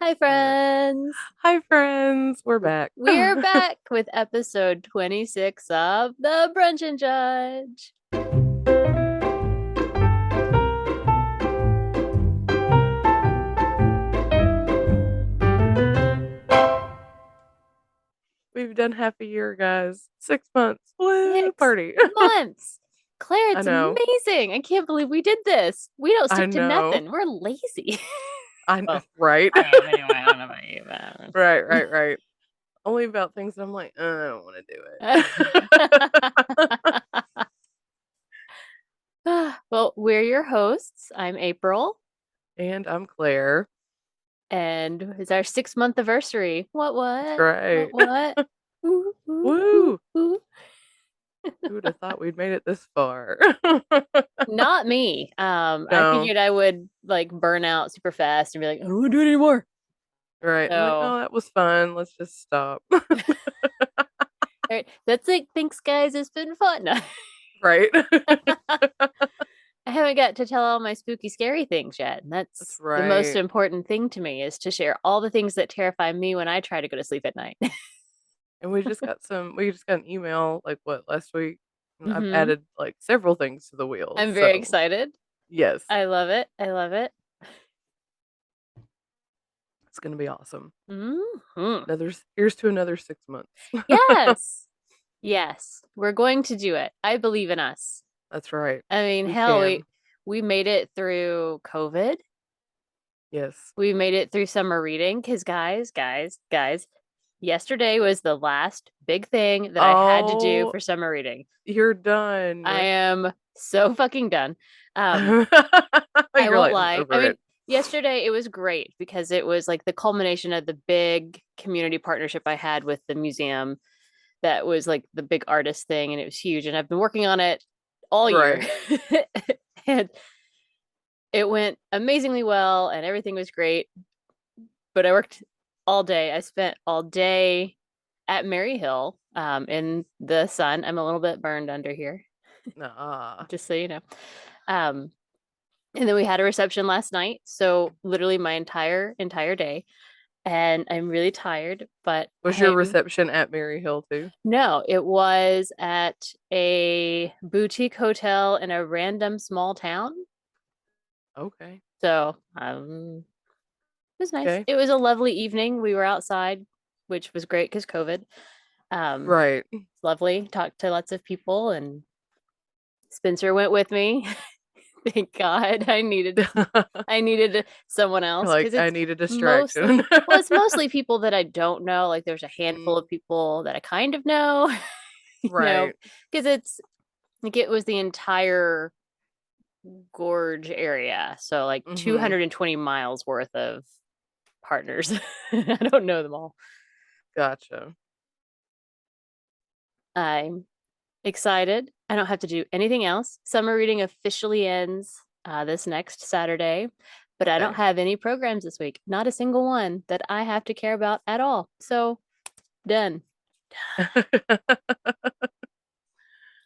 Hi, All right. friends. Hi, friends. We're back. We're back with episode 26 of the Brunch and Judge. We've done half a year, guys. 6 months. Woo, Six party. months. Claire, I it's know. amazing. I can't believe we did this. We don't I stick to know. nothing. We're lazy. I Well, right. I am anyway. I don't know about you, Right. Only about things that I'm like, I don't want to do it. but well, we're your hosts. I'm April, And I'm Claire. and it's our 6 month anniversary. What? That's What? right. What? What? Ooh, ooh, ooh, Woo. ooh. Who would have thought we'd made it this far? Not me. I No. figured I would like burn out super fast and be like, I don't want to do it anymore. Right. I'm like, So, oh, that was fun. Let's just stop. all right, that's it. Thanks, guys. It's been fun. Right. I haven't got to tell all my spooky, scary things yet. And That's that's the most right. important thing to me is to share all the things that terrify me when I try to go to sleep at night. And we just got an email like what last week. And I've hmm added like several things to the wheel. I'm very So excited. yes, I love it. I love it. it's gonna be awesome. hmm Here's to another 6 months. Yes. Yes. We're going to do it. I believe in us. That's right. I mean, We hell, we can. we made it through COVID. Yes. We made it through summer reading because guys, yesterday was the last big thing that I had to do Oh, for summer reading. you're I done. am so fucking done. Um, I You're won't like, I'm lie. I over mean, it. yesterday it was great because it was like the culmination of the big community partnership I had with the museum that was like the big artist thing and it was huge and I've been working on it all year. Right. And it went amazingly well and everything was great. But I worked all day. I spent all day at Mary Hill in the sun. I'm a little bit burned under here, Nah. just so you know. Um, and then we had a reception last night. So literally my entire day. And I'm really tired, but Was your I'm reception at Mary Hill too? no, it was at a boutique hotel in a random small town. Okay. So it was nice. Okay. It was a lovely evening. We were outside, which was great because COVID. Right. Lovely. Talked to lots of people, and Spencer went with me. Thank God. I needed someone else Like because I it's need a distraction. mostly well, it's mostly people that I don't know. Like there's a handful Mm, of people that I kind of know, right. because it's like it was the entire gorge area. So like Mhm. 220 miles worth of partners. I don't know them all. Gotcha. I'm excited. I don't have to do anything else. Summer reading officially ends this next Saturday, but I don't Okay. have any programs this week. Not a single one that I have to care about at all. So done.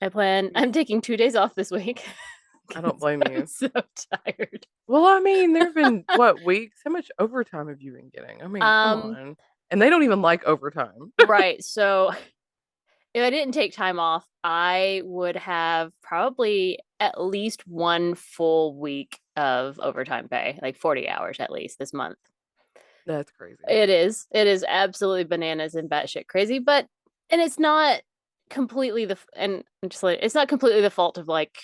I'm taking 2 days off this week I don't because blame I'm you. so tired. Well, I mean, there've been what, weeks? How much overtime have you been getting? I mean, come Um, on. And they don't even like overtime. right. So if I didn't take time off, I would have probably at least one full week of overtime pay, like 40 hours at least this month. That's crazy. It is. It is absolutely bananas and batshit crazy, but and it's not completely and I'm just like it's not completely the fault of like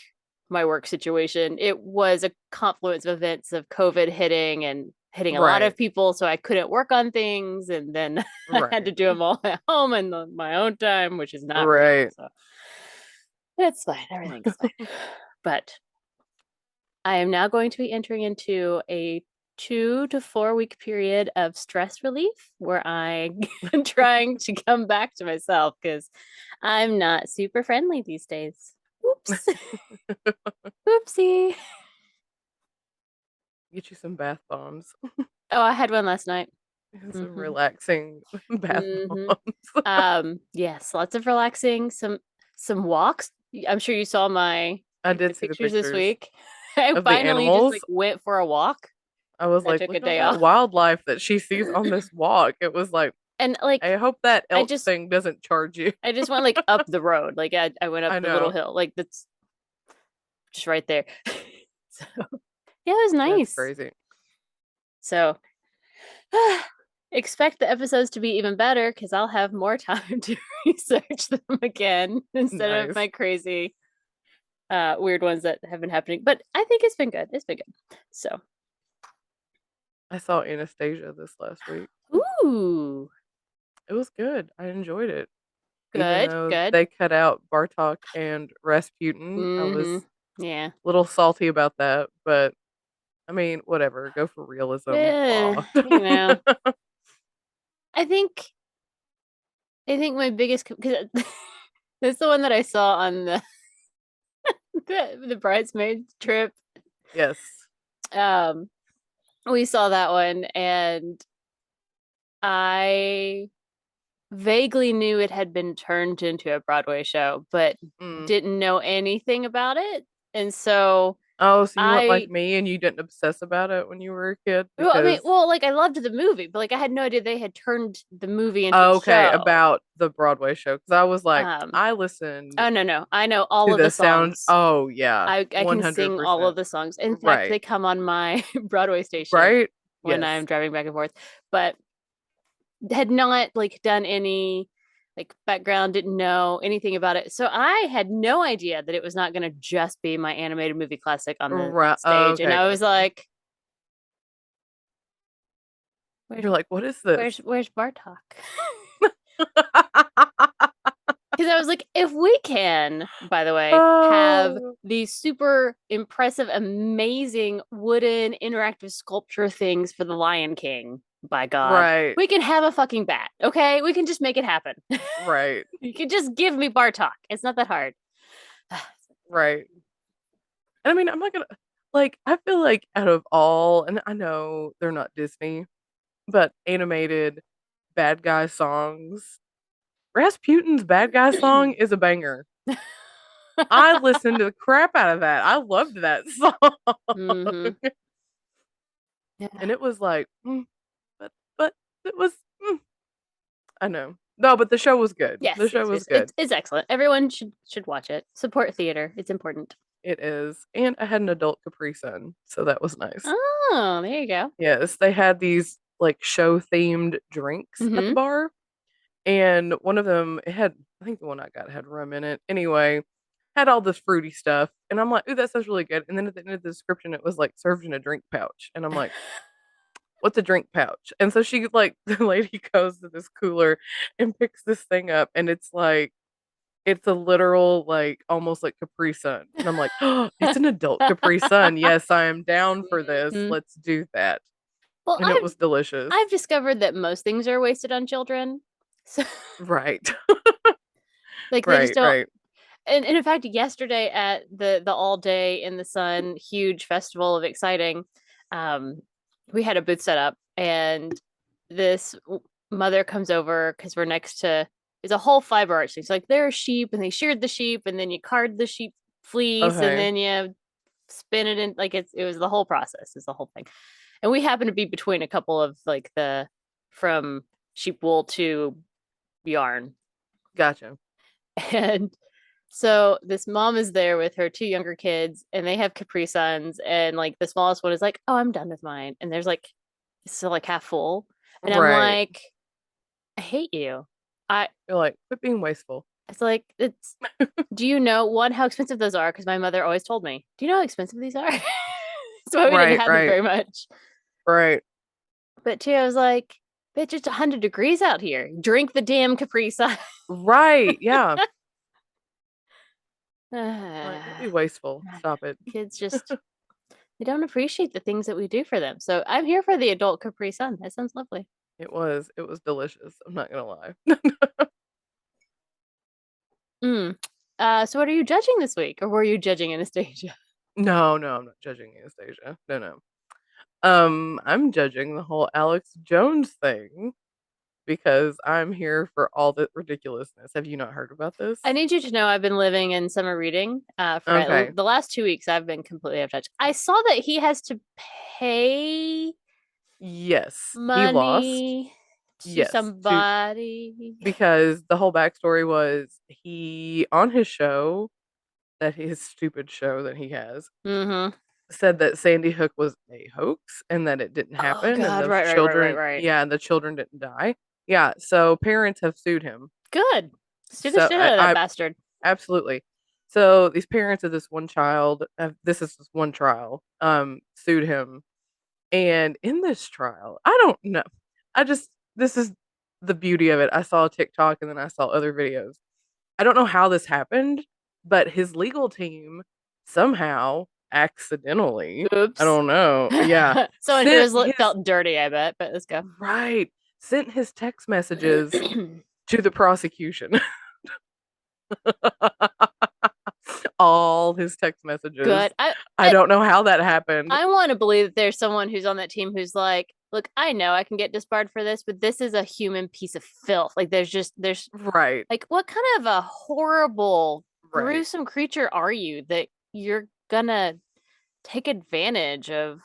my work situation. It was a confluence of events of COVID hitting and hitting a lot of Right. people, so I couldn't work on things, and then I had to Right. do them all at home and on my own time, which is not real. Right. So it's fine. Everything's fine. But I am now going to be entering into a 2 to 4 week period of stress relief where I'm trying to come back to myself because I'm not super friendly these days. Oops. Oopsie. Get you some bath bombs. Oh, I had one last night. Some hmm relaxing bath hmm bombs. Yes, lots of relaxing, some walks. I'm sure you saw I the did see the pictures this pictures week. I of the finally just like animals. went for a walk. I was I like, took a look at all day that off. wildlife that she sees on this walk. It was like, And like I hope that I elk just thing doesn't charge you. I just went like up the road. Like I went up I the little know. hill. Like that's just right there. So yeah, it was That's nice. crazy. So expect the episodes to be even better because I'll have more time to research them again instead of Nice. my crazy weird ones that have been happening. But I think it's been good. It's been good. So I saw Anastasia this last week. ooh, It was good. I enjoyed it. Even good, though good. they cut out Bartok and Rasputin, I was Mm-hmm. Yeah. a little salty about that, but I mean, whatever. Go for realism. Blah. You know, I think my biggest because that's the one that I saw on the bridesmaid trip. Yes. Um, we saw that one, and I vaguely knew it had been turned into a Broadway show, but Mm. didn't know anything about it. And so Oh, so you weren't like I, me and you didn't obsess about it when you were a kid well, I mean, because well, like I loved the movie, but like I had no idea they had turned the movie into a oh, okay, show. about the Broadway show because I was like, Um, I listened oh no, no, I know all to of the the sound. songs. Oh yeah, I can sing all of 100%. the songs. In fact, Right. they come on my Broadway station Right? when Yes. I'm driving back and forth. But had not like done any like background, didn't know anything about it. So I had no idea that it was not going to just be my animated movie classic on the Right. stage. And Okay, I was gotcha. like, where's You're like, what is this? where's Bartok? Because I was like, if we can, by the way, have Oh, these super impressive, amazing wooden interactive sculpture things for the Lion King, by God, right, we can have a fucking bat. Okay, we can just make it happen. right, You can just give me Bartok. It's not that hard. right. And I mean, I'm not gonna like. I feel like out of all, and I know they're not Disney, but animated bad guy songs, Rasputin's bad guy song is a banger. I listened to the crap out of that. I loved that song, Mm-hmm. Yeah. and it was like, but it was. I know. No, but the show was good. The Yes, show yes, was yes. good. It's excellent. Everyone should watch it. Support theater. It's important. It is. And I had an adult Capri Sun, so that was nice. Oh, there you go. Yes, they had these like show themed drinks at the Mm-hmm. bar. And one of them, it had, I think the one I got had rum in it. Anyway, had all this fruity stuff. And I'm like, ooh, that sounds really good. And then at the end of the description, it was like served in a drink pouch. And I'm like, what's a drink pouch? And so she, like, the lady goes to this cooler and picks this thing up. And it's a literal, like, almost like Capri Sun. And I'm like, oh, it's an adult Capri Sun. Yes, I am down for this. Mhm. Let's do that. Well, And it was delicious. I've discovered that most things are wasted on children. So Right. like they just Right, don't. right. And in fact, yesterday at the all day in the sun huge festival of exciting, um, we had a booth set up, and this mother comes over because we're next to it's a whole fiber arch thing. So like there are sheep, and they sheared the sheep, and then you card the sheep fleece, and Okay. then you spin it in like it was the whole process, it's the whole thing. And we happen to be between a couple of like the from sheep wool to yarn. Gotcha. And so this mom is there with her two younger kids, and they have Capri Suns, and like the smallest one is like, "Oh, I'm done with mine," and there's like still like half full, and I'm Right. like, "I hate you." I You're like, quit being wasteful. it's like it's. Do you know one how expensive those are? Because my mother always told me. Do you know how expensive these are? That's why we didn't Right, have them right, very much. right. But two, I was like, "Bitch, it's 100 degrees out here. Drink the damn Capri Sun." Right. Yeah. Like, don't be Ah, wasteful. Stop it. kids just they don't appreciate the things that we do for them. So I'm here for the adult Capri Sun. That sounds lovely. It was delicious. I'm not gonna lie. Mm. So what are you judging this week, or were you judging Anastasia? No, no, I'm not judging Anastasia. No, no. I'm judging the whole Alex Jones thing. because I'm here for all the ridiculousness. Have you not heard about this? I need you to know I've been living in summer reading for Okay. the last 2 weeks. I've been completely out of touch. I saw that he has to pay Yes, he lost. money to Yes, to somebody. because the whole backstory was he on his show, that his stupid show that he has, Mm-hmm. said that Sandy Hook was a hoax and that it didn't Oh happen and God, those right, children, right. yeah, and the children didn't die. Yeah, so parents have sued him. Good. Sue the So shit out of that I bastard. absolutely. So these parents of this one child, this is just one trial, sued him. And in this trial, I don't know. I just this is the beauty of it. I saw a TikTok and then I saw other videos. I don't know how this happened, but his legal team somehow accidentally, I Oops. don't know, yeah, Someone who sent has his felt dirty, I bet, but let's go. right, sent his text messages to the prosecution. All his text messages. Good. I I don't know how that happened. I want to believe that there's someone who's on that team who's like, look, I know I can get disbarred for this, but this is a human piece of filth. Like there's Right, like what kind of a horrible, right. gruesome creature are you that you're gonna take advantage of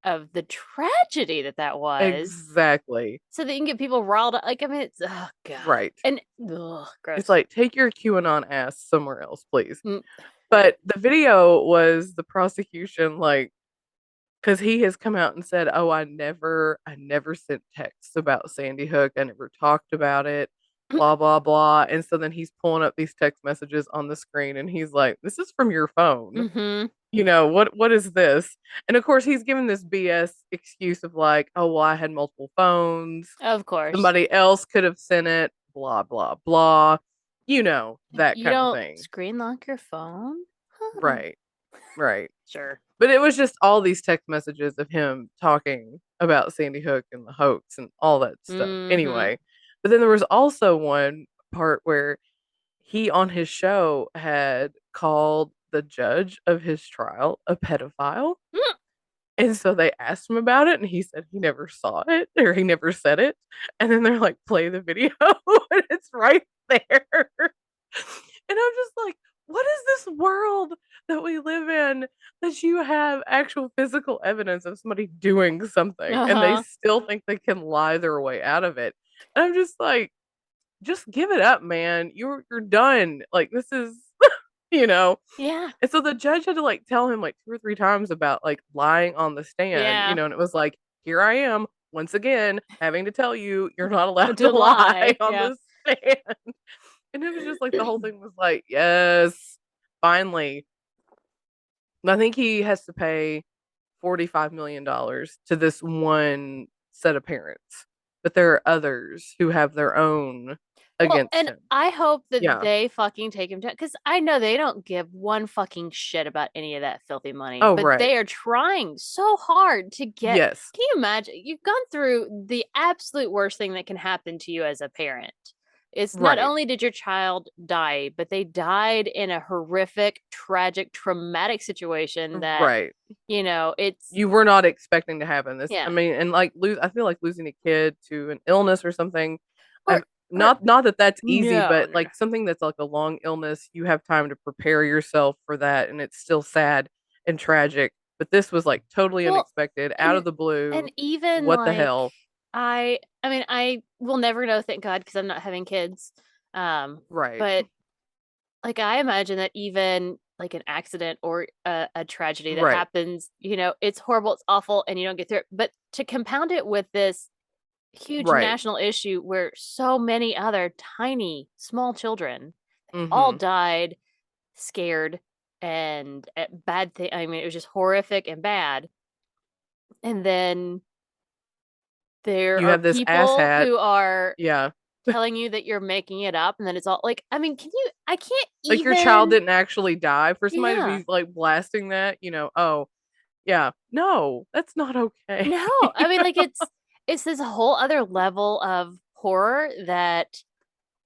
the tragedy that was Exactly. so that you can get people riled up. Like I mean it's oh god. Right. And It's gross. like, take your QAnon ass somewhere else, please. Mm, But the video was the prosecution, like, because he has come out and said, "Oh, I never sent texts about Sandy Hook. I never talked about it, blah, blah, blah." And so then he's pulling up these text messages on the screen and he's like, "This is from your phone. mm-hmm. What is this?" And of course, he's given this BS excuse of like, "Oh, well, I had multiple phones. Of course. Somebody else could have sent it, blah, blah, blah." Like, That you kind of don't thing. screen lock your phone? Huh. Right, right. Sure. But it was just all these text messages of him talking about Sandy Hook and the hoax and all that stuff. Mm-hmm. Anyway, but then there was also one part where he on his show had called the judge of his trial a pedophile. And so they asked him about it and he said he never saw it or he never said it. And then they're like, play the video and it's right there. And I'm just like, what is this world that we live in that you have actual physical evidence of somebody doing something and they Uh-huh. still think they can lie their way out of it? And I'm just like, just give it up, man. You're done. Like this is you know. Yeah. And so the judge had to like tell him like two or three times about like lying on the stand, Yeah. and it was like, here I am once again having to tell you you're not allowed to To lie lie. on Yeah. the stand. And it was just like the whole thing was like, yes, finally. I think he has to pay $45 million to this one set of parents, but there are others who have their own Well, against and him. I hope that Yeah. they fucking take him down because I know they don't give one fucking shit about any of that filthy money, Oh, but right. they are trying so hard to get. Yes. Can you imagine? You've gone through the absolute worst thing that can happen to you as a parent. It's not Right. only did your child die, but they died in a horrific, tragic, traumatic situation that, Right. it's, You were not expecting to happen. This, I yeah. mean, and like lose. I feel like losing a kid to an illness or something. Or, I've or, not that that's easy, no, but no, no. like something that's like a long illness, you have time to prepare yourself for that, and it's still sad and tragic. But this was like totally Well, unexpected, out of and the blue. and even What the like hell? I mean I will never know, thank God, because I'm not having kids. Right. But like I imagine that even like an accident or a tragedy that Right. happens, it's horrible, it's awful, and you don't get through it. But to compound it with this huge Right. national issue where so many other tiny, small children all Mhm. died scared and at bad thing. I mean, it was just horrific and bad. And then there You are have this people asshat. who are Yeah. telling you that you're making it up and then it's all like, I mean, I can't Like your child even, didn't actually die for somebody to yeah. be like blasting that, oh, yeah. No, that's not okay. No, I mean, like it's this whole other level of horror that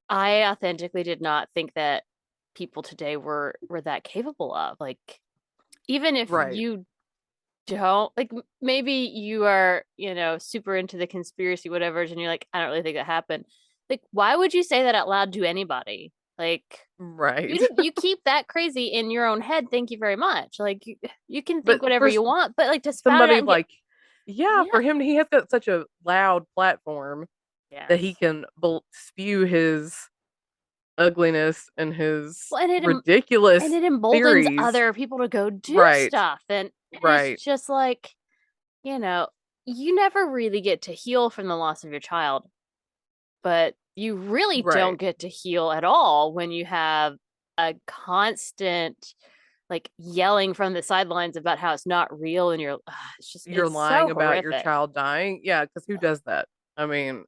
I authentically did not think that people today were that capable of. Like, even if Right. you don't like maybe you are, super into the conspiracy whatever and you're like, I don't really think that happened. Like, why would you say that out loud to anybody? Like, Right. you keep that crazy in your own head. Thank you very much. Like, you can think But whatever for you want, but like to spout it out somebody and get like, yeah, yeah. for him, he has got such a loud platform that he Yes. can spew his ugliness and his Well, and ridiculous it emboldens theories. other people to go do Right. stuff. And it's Right. just like, you know, you never really get to heal from the loss of your child, but you really don't Right. get to heal at all when you have a constant like yelling from the sidelines about how it's not real and You're it's lying so about your horrific. child dying. Yeah, because who does that? I mean,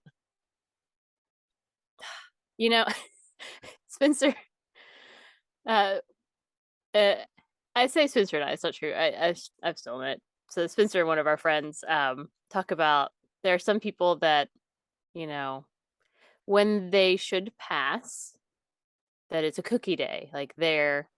You know, Spencer, uh, uh I say Spencer and I, it's not true. I've stolen it. So Spencer, one of our friends, talk about there are some people that, you know, when they should pass, that it's a cookie day. Like they're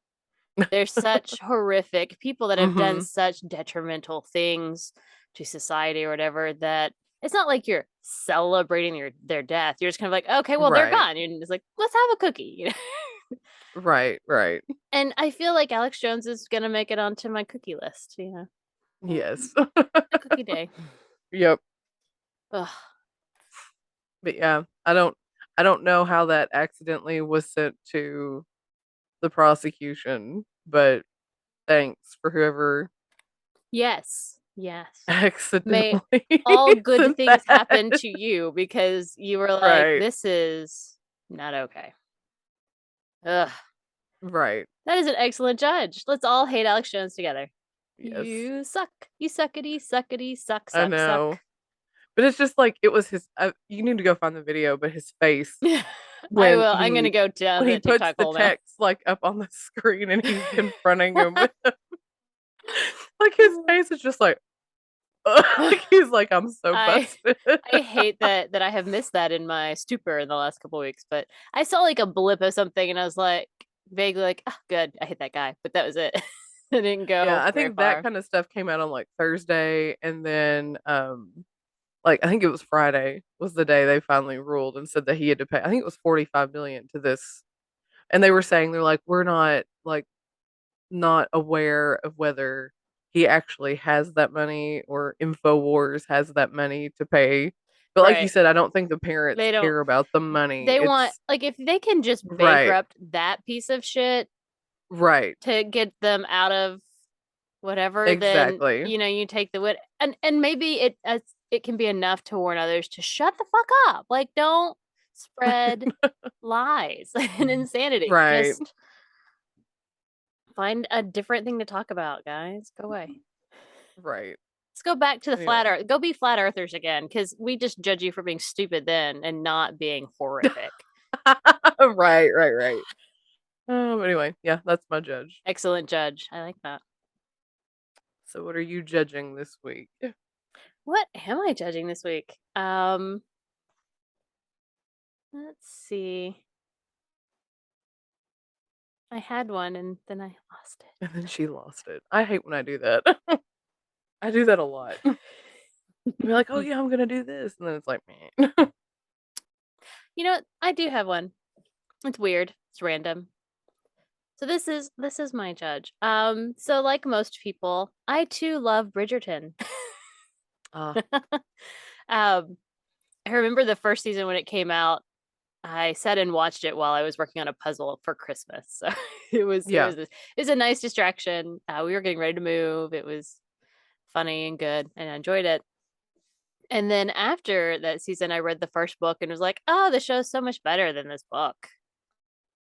such horrific people that have done hmm such detrimental things to society or whatever that it's not like you're celebrating their death. You're just kind of like, okay, well, they're right. gone. And it's like, let's have a cookie, Right. Right. And I feel like Alex Jones is gonna make it onto my cookie list, Yes. a cookie day. Yep. Ugh. But yeah, I don't know how that accidentally was sent to the prosecution, but thanks for whoever Yes, yes. May accidentally all good sent things that. happen to you because you were like, Right. this is not okay. Ugh. Right. That is an excellent judge. Let's all hate Alex Jones together. Yes. You suck. You suckity, suckity, suck, I suck, suck. know. But it's just like it was his you need to go find the video, but his face I when will. I'm gonna he go down the puts TikTok the hole now. text like up on the screen and he's confronting him with like his face is just like like he's like I'm so I busted. I hate that I have missed that in my stupor in the last couple of weeks, but I saw like a blip of something and I was like vaguely like, oh, good, I hate that guy, but that was it. I didn't Yeah, go I very think that far. kind of stuff came out on like Thursday and then like I think it was Friday was the day they finally ruled and said that he had to pay I think it was 45 million to this and they were saying they're like we're not like not aware of whether he actually has that money or InfoWars has that money to pay. But like you Right. said, I don't think the parents They don't care about the money. they want It's like if they can just right, bankrupt that piece of shit right, to get them out of whatever, then exactly. you take the wit and maybe it can be enough to warn others to shut the fuck up. Like, don't spread lies and insanity. Right, Just find a different thing to talk about, guys. Go away. right. Let's go back to the flat Anyway. earth. Go be flat earthers again, because we just judge you for being stupid then and not being horrific. Right, right, right. Anyway, yeah, that's my judge. Excellent judge. I like that. So what are you judging this week? What am I judging this week? Let's see. I had one and then I lost And then she lost it. I hate when I do that. I do that a lot. I'll be like, "Oh it. yeah, I'm gonna do this," and then it's like, man. You know what? I do have one. It's weird. It's random. So this is my judge. So like most people, I too love Bridgerton. uh, um, I remember the first season when it came out. I sat and watched it while I was working on a puzzle for Christmas. So yeah. it was a nice distraction. We were getting ready to move. It was funny and good, and I enjoyed it. And then after that season, I read the first book and was like, "Oh, the show's so much better than this book."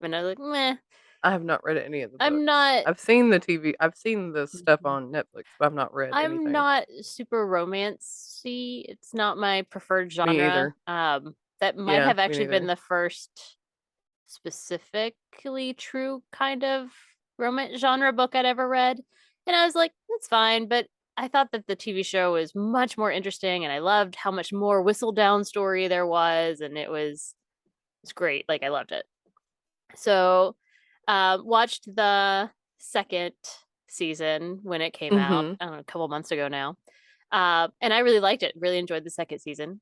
And I was like, "Meh, I have not read any of the I'm books. not." I've seen the TV. I've seen the stuff on Netflix, but I've not read I'm anything. not super romancy. It's not my preferred Me genre. either. That might Yeah, have me actually been neither. the first specifically true kind of romance genre book I'd ever read. And I was like, it's fine. But I thought that the TV show was much more interesting and I loved how much more whistle down story there was. And it's great. Like, I loved it. So, watched the second season when it came out, Mm-hmm. I don't know, a couple months ago now. And I really liked it, really enjoyed the second season,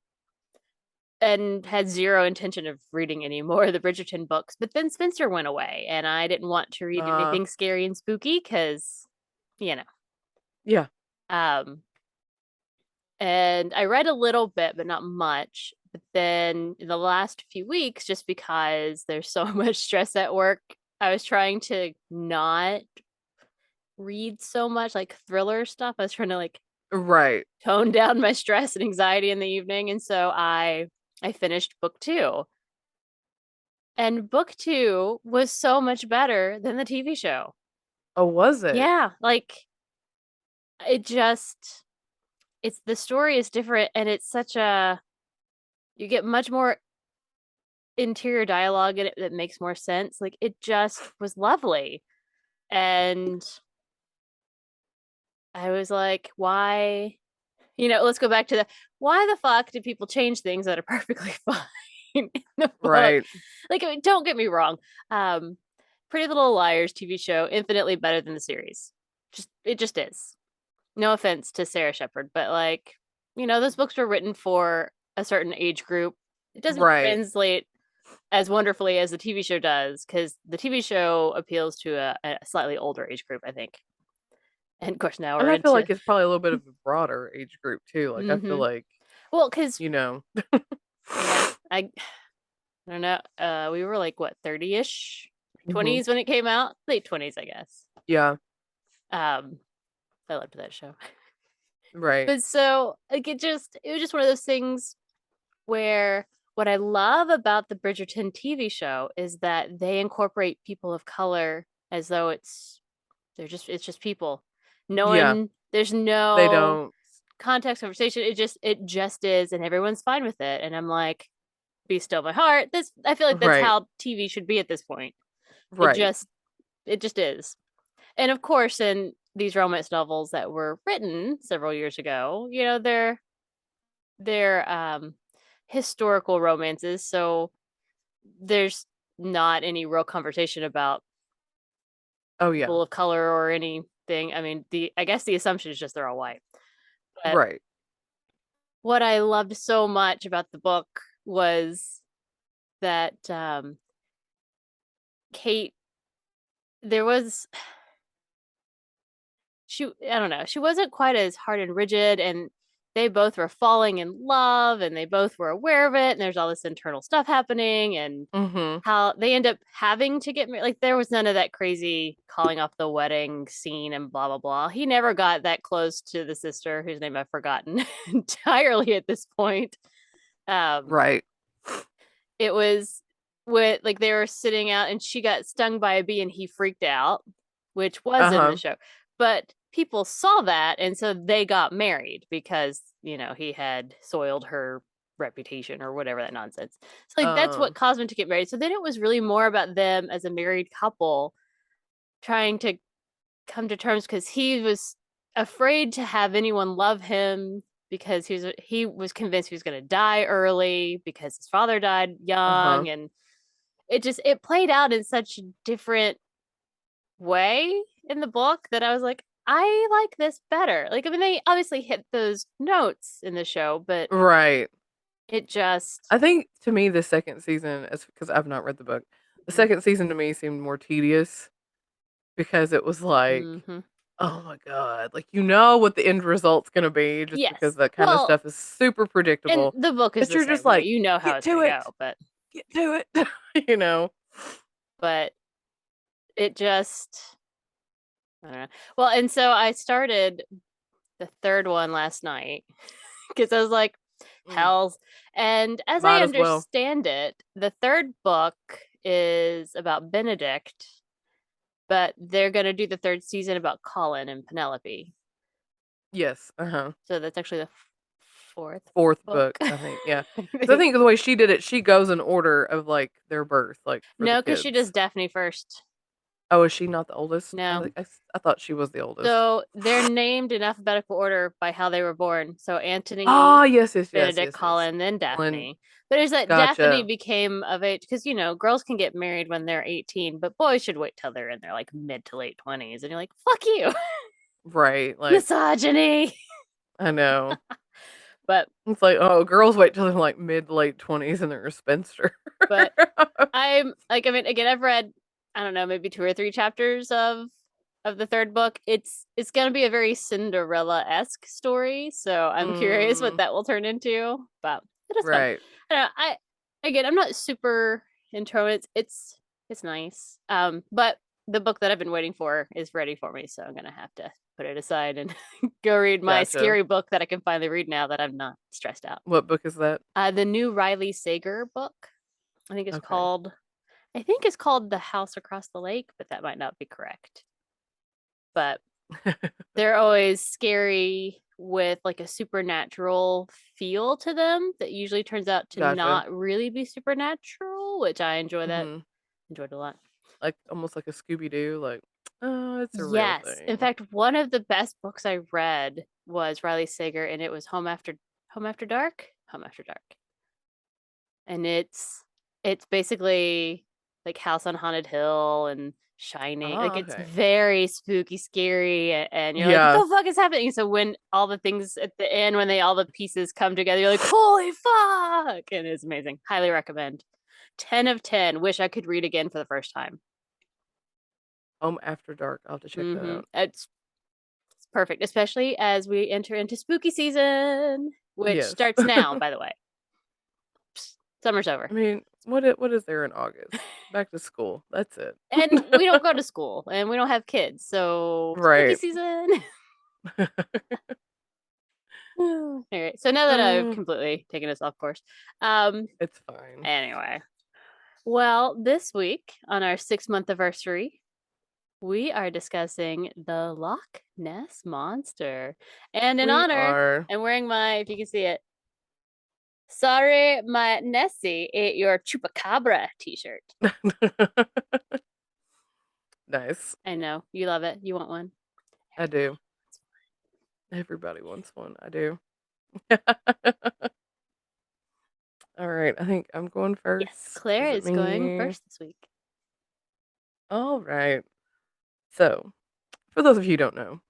and had zero intention of reading any more of the Bridgerton books. But then Spencer went away, and I didn't want to read anything scary and spooky because, you know. Yeah. Um, and I read a little bit, but not much. But then in the last few weeks, just because there's so much stress at work, I was trying to not read so much like thriller stuff. I was trying to like Right. tone down my stress and anxiety in the evening, and so I finished book 2. And book 2 was so much better than the TV show. Oh, was it? Yeah, like it just it's the story is different, and it's such a you get much more interior dialogue in it that makes more sense. Like it just was lovely. And I was like, why? Let's go back to the why the fuck did people change things that are perfectly fine in the book? Right. Like, I mean, don't get me wrong. Um, Pretty Little Liars TV show infinitely better than the series. It just is. No offense to Sarah Shepard, but like, those books were written for a certain age group. It doesn't Right. translate as wonderfully as the TV show does, because the TV show appeals to a slightly older age group, I think. And of course, now And we're I feel into. like it's probably a little bit of a broader age group too. Like I feel Mm-hmm. like, Well, because you know, yeah, I don't know. We were like what 30-ish, hmm 20s when it came out, late 20s, I guess. yeah, Um, I loved that show. right. But so like it was just one of those things where what I love about the Bridgerton TV show is that they incorporate people of color as though it's just people. No Yeah, one there's they no don't. context conversation. It just is, and everyone's fine with it. And I'm like, be still my heart. I feel like that's Right. how TV should be at this point. It Right. just it just is. And of course, in these romance novels that were written several years ago, they're historical romances, so there's not any real conversation about Oh yeah. people of color or anything. I mean, the I guess the assumption is just they're all white. But Right. what I loved so much about the book was that Kate there was she I don't know, she wasn't quite as hard and rigid, and they both were falling in love, and they both were aware of it, and there's all this internal stuff happening, and Mm-hmm. how they end up having to get married. Like there was none of that crazy calling off the wedding scene and blah blah blah. He never got that close to the sister whose name I've forgotten entirely at this point. Um, Right. it was with like they were sitting out and she got stung by a bee and he freaked out, which was in the Uh-huh. show. But people saw that and so they got married because, he had soiled her reputation or whatever that nonsense. So like that's what Um. caused them to get married. So then it was really more about them as a married couple trying to come to terms because he was afraid to have anyone love him because he was convinced he was going to die early because his father died Uh-huh. young, and it played out in such a different way in the book that I was like, I like this better. Like, I mean, they obviously hit those notes in the show, but Right. it just I think to me the second season, as because I've not read the book, the second season to me seemed more tedious because it was like, mm-hmm. oh my god, like you know what the end result's gonna be just because Yes. that kind of Well, stuff is super and predictable. the book is That the you're just same way. like, You know how get it's going to to it, go, but get to it, you know. but it just I don't know. Well, and so I started the third one last night because I was like, Mm, hells. And as I might as well. understand it, the third book is about Benedict, but they're going to do the third season about Colin and Penelope. Yes, uh-huh. So that's actually the fourth Fourth book. book, I think, yeah. I Because I think. think the way she did it, she goes in order of like their birth, like for the No, because she does kids. Daphne first. Oh, is she not the oldest? I No. think I thought she was the oldest. So they're named in alphabetical order by how they were born. So Ah, Anthony, yes, yes, yes, Benedict, yes, yes. Colin, then Colin, Daphne. But there's that Daphne gotcha. became of age because girls can get married when they're 18, but boys should wait till they're in their like mid to late 20s. And you're like, fuck you, Right, like misogyny. I know. But It's like, oh, girls wait till they're like mid late 20s and they're a spinster. but I'm like, I mean, again, I've read, I don't know, maybe two or three chapters of the third book. It's gonna be a very Cinderella-esque story, so I'm curious what Mm, that will turn into. But it is fun. right. I don't know, I again, I'm not super into romance. It's nice. But the book that I've been waiting for is ready for me, so I'm gonna have to put it aside and go read my Gotcha. scary book that I can finally read now that I'm not stressed out. What book is that? The new Riley Sager book. I think it's Okay. called I think it's called The House Across the Lake, but that might not be correct. But they're always scary with like a supernatural feel to them that usually turns out to Gotcha. not really be supernatural, which I Hmm. enjoyed a lot. Like almost like a Scooby Doo, like, oh, it's a real Yes. In thing. fact, one of the best books I read was Riley Sager and it was Home After Dark. Home After Dark. And it's basically like House on Haunted Hill and Shining. Like Ah, it's okay. very spooky, scary, and you're like, what Yeah. the fuck is happening? So when all the things at the end, when they all the pieces come together, you're like, holy fuck! And it's amazing. Highly recommend. 10 of 10. Wish I could read again for the first time. Home After Dark. I'll have to check that out. It's perfect, especially as we enter into spooky season, which Yes. starts now, by the way. Summer's over. I mean, what is there in August? Back to school. That's it. And we don't go to school and we don't have kids. So spooky Right. season. All right. So now that I've Uh, completely taken us off course. Um it's fine. anyway. Well, this week on our 6 month anniversary, we are discussing the Loch Ness Monster. And in We honor, are. I'm wearing my, if you can see it, sorry, my Nessie ate your chupacabra t-shirt. Nice. I know. You love it. You want one? I do. Everybody wants one. I do. All right. I think I'm going Yes, first. Claire Is it is going me? first this week. All right. So, for those of you who don't know,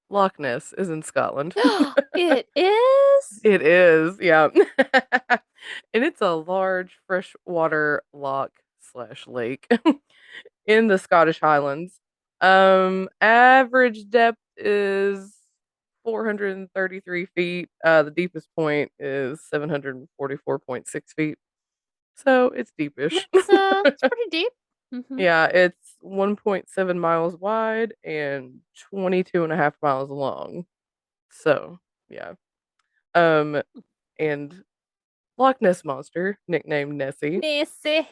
Loch Ness is in Scotland. It is? It is, yeah. And it's a large freshwater loch slash lake in the Scottish Highlands. Average depth is 433 feet. The deepest point is 744.6 feet. So it's deepish. It's pretty deep. Hmm. Yeah, it's 1.7 miles wide and 22 and a half miles long. So, yeah. Um, and Loch Ness Monster, nicknamed Nessie, Nessie.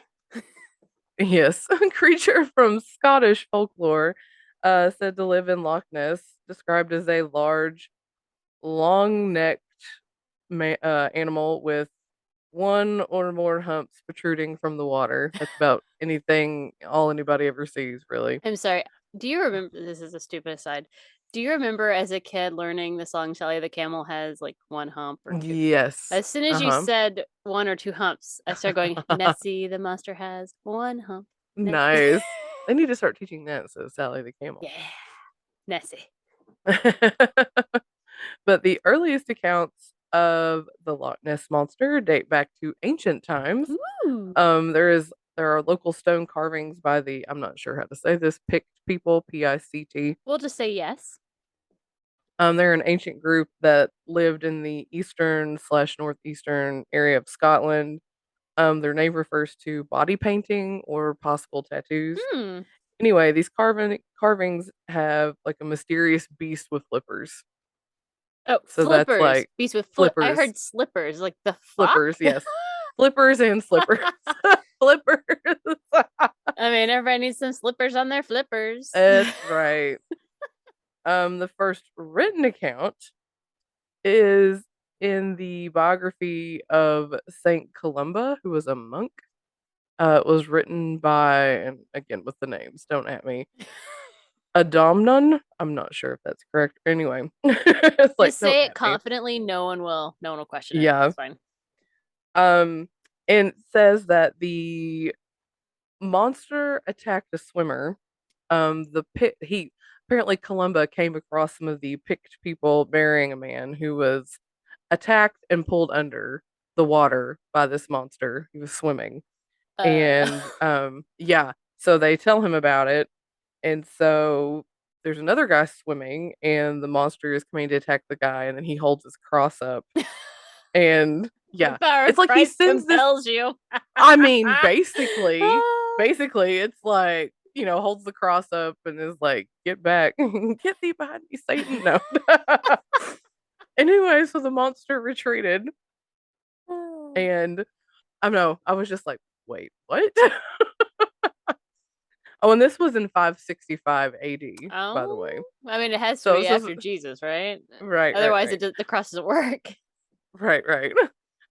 yes, a creature from Scottish folklore, said to live in Loch Ness, described as a large, long-necked animal with one or more humps protruding from the water. That's about all anybody ever sees, really. I'm sorry. Do you remember? This is a stupid aside. Do you remember as a kid learning the song Shelly the Camel has like one hump or two? Yes. As soon as you Uh-huh. said one or two humps, I started going, Nessie the monster has one hump. Nessie. Nice. They need to start teaching that instead of Sally the Camel. Yeah, Nessie. But the earliest accounts of the Loch Ness Monster date back to ancient times. Ooh. There are local stone carvings by the, I'm not sure how to say this, Pict people, Pict. We'll just say yes. They're an ancient group that lived in the eastern slash northeastern area of Scotland. Their name refers to body painting or possible tattoos. Hmm. Anyway, these carvings have like a mysterious beast with flippers. Oh, So that's flippers. like Beast with flip. I flippers, heard slippers. Like the fuck? flippers, yes, flippers and slippers, flippers. I mean, everybody needs some slippers on their flippers. That's right. The first written account is in the biography of Saint Columba, who was a monk. It was written by, and again with the names, don't at me. Adomnun. I'm not sure if that's correct. Anyway, it's like Just don't say it at me. confidently. No one will question it. Yeah. It's fine. Um, and it says that the monster attacked a swimmer. The pit he apparently Columba came across some of the picked people burying a man who was attacked and pulled under the water by this monster. He was swimming. Uh, And yeah, so they tell him about it. And so there's another guy swimming and the monster is coming to attack the guy and then he holds his cross up and the yeah, power it's of like he Christ sends this. compels you. I mean, basically, it's like, holds the cross up and is like, get back, get thee behind me, Satan. No. Anyway, so the monster retreated, and I know, I was just like, wait, what? Oh, and this was in 565 AD, by the way. Oh, I mean, it has to So be this is after Jesus, right? right, right, Otherwise, right, the cross doesn't work. right, right.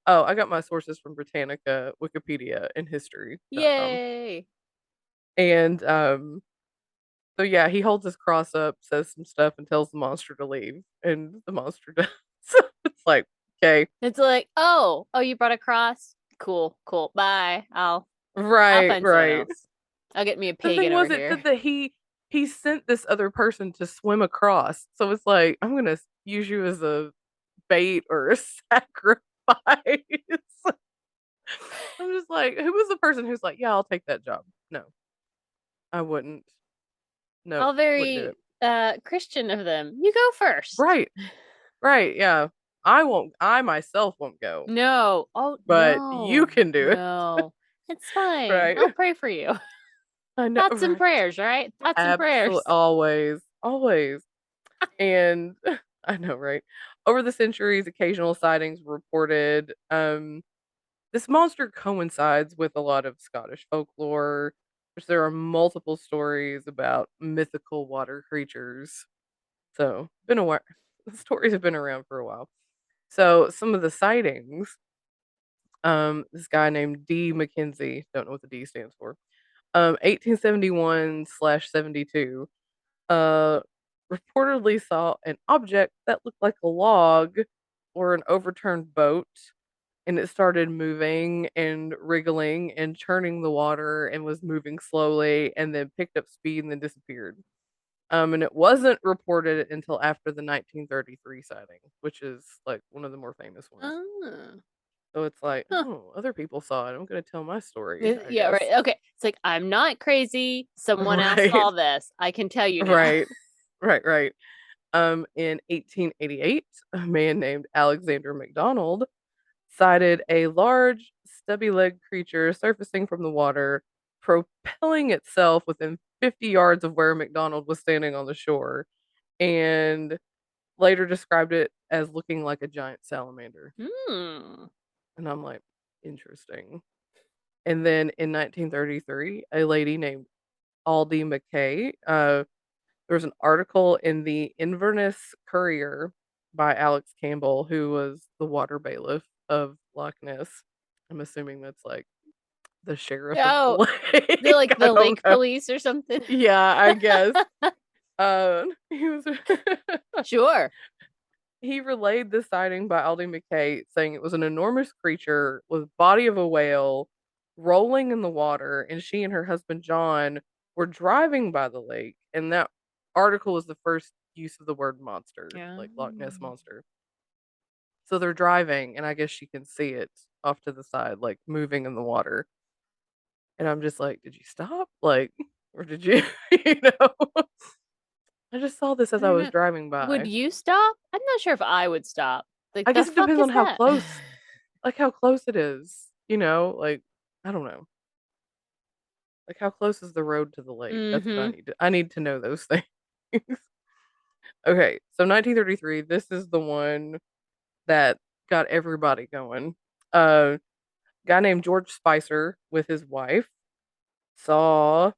Oh, I got my sources from Britannica, Wikipedia, and history.com. Yay! And so yeah, he holds his cross up, says some stuff, and tells the monster to leave, and the monster does. It's like, okay, It's like, oh, you brought a cross. Cool, cool. Bye. I'll right, find someone right. else. I'll get me a The thing pagan over was, it here. said that he sent this other person to swim across, so it's like I'm gonna use you as a bait or a sacrifice. I'm just like, who was the person who's like, yeah, I'll take that job? No, I wouldn't. No, All wouldn't do very it. Christian of them. You go first. Right, right, yeah. I won't. I myself won't go, No. Oh, but you no. can do it. No. It's fine. Right. I'll pray for you. I know, Thoughts and right? prayers, right? Thoughts and Absolutely, prayers. always, always. And I know, right? Over the centuries, occasional sightings were reported. This monster coincides with a lot of Scottish folklore, which there are multiple stories about mythical water creatures. So, been aware. The stories have been around for a while. So, some of the sightings, this guy named D. Mackenzie, don't know what the D stands for, 1871/72, uh, reportedly saw an object that looked like a log or an overturned boat, and it started moving and wriggling and churning the water and was moving slowly and then picked up speed and then disappeared. And it wasn't reported until after the 1933 sighting, which is like one of the more famous ones. Ah. So it's like, Huh. oh, other people saw it. I'm going to tell my story, I Yeah, guess. right. Okay. It's like, I'm not crazy. Someone else Right, saw this. I can tell you now. right, right, right. In 1888, a man named Alexander MacDonald sighted a large, stubby legged creature surfacing from the water, propelling itself within 50 yards of where MacDonald was standing on the shore, and later described it as looking like a giant salamander. Hmm. And I'm like, interesting. And then in 1933, a lady named Aldi McKay, there was an article in the Inverness Courier by Alex Campbell, who was the water bailiff of Loch Ness. I'm assuming that's like the sheriff of the Oh, they're lake. like I the don't lake know. police or something. Yeah, I guess. He was Sure. he relayed the sighting by Aldi McKay, saying it was an enormous creature with body of a whale rolling in the water, and she and her husband John were driving by the lake, and that article was the first use of the word monster, Yeah. like Loch Ness Monster. So they're driving, and I guess she can see it off to the side, like moving in the water. And I'm just like, did you stop? Like, or did you, you know? I just saw this I as I don't was know. driving Would by. you stop? I'm not sure if I would stop. Like, I the guess it fuck depends is on how that? close, like how close it is, like I don't know. Like how close is the road to the lake? That's what I Mm-hmm. need to I need to know those things. Okay, so 1933, this is the one that got everybody going. Guy named George Spicer with his wife saw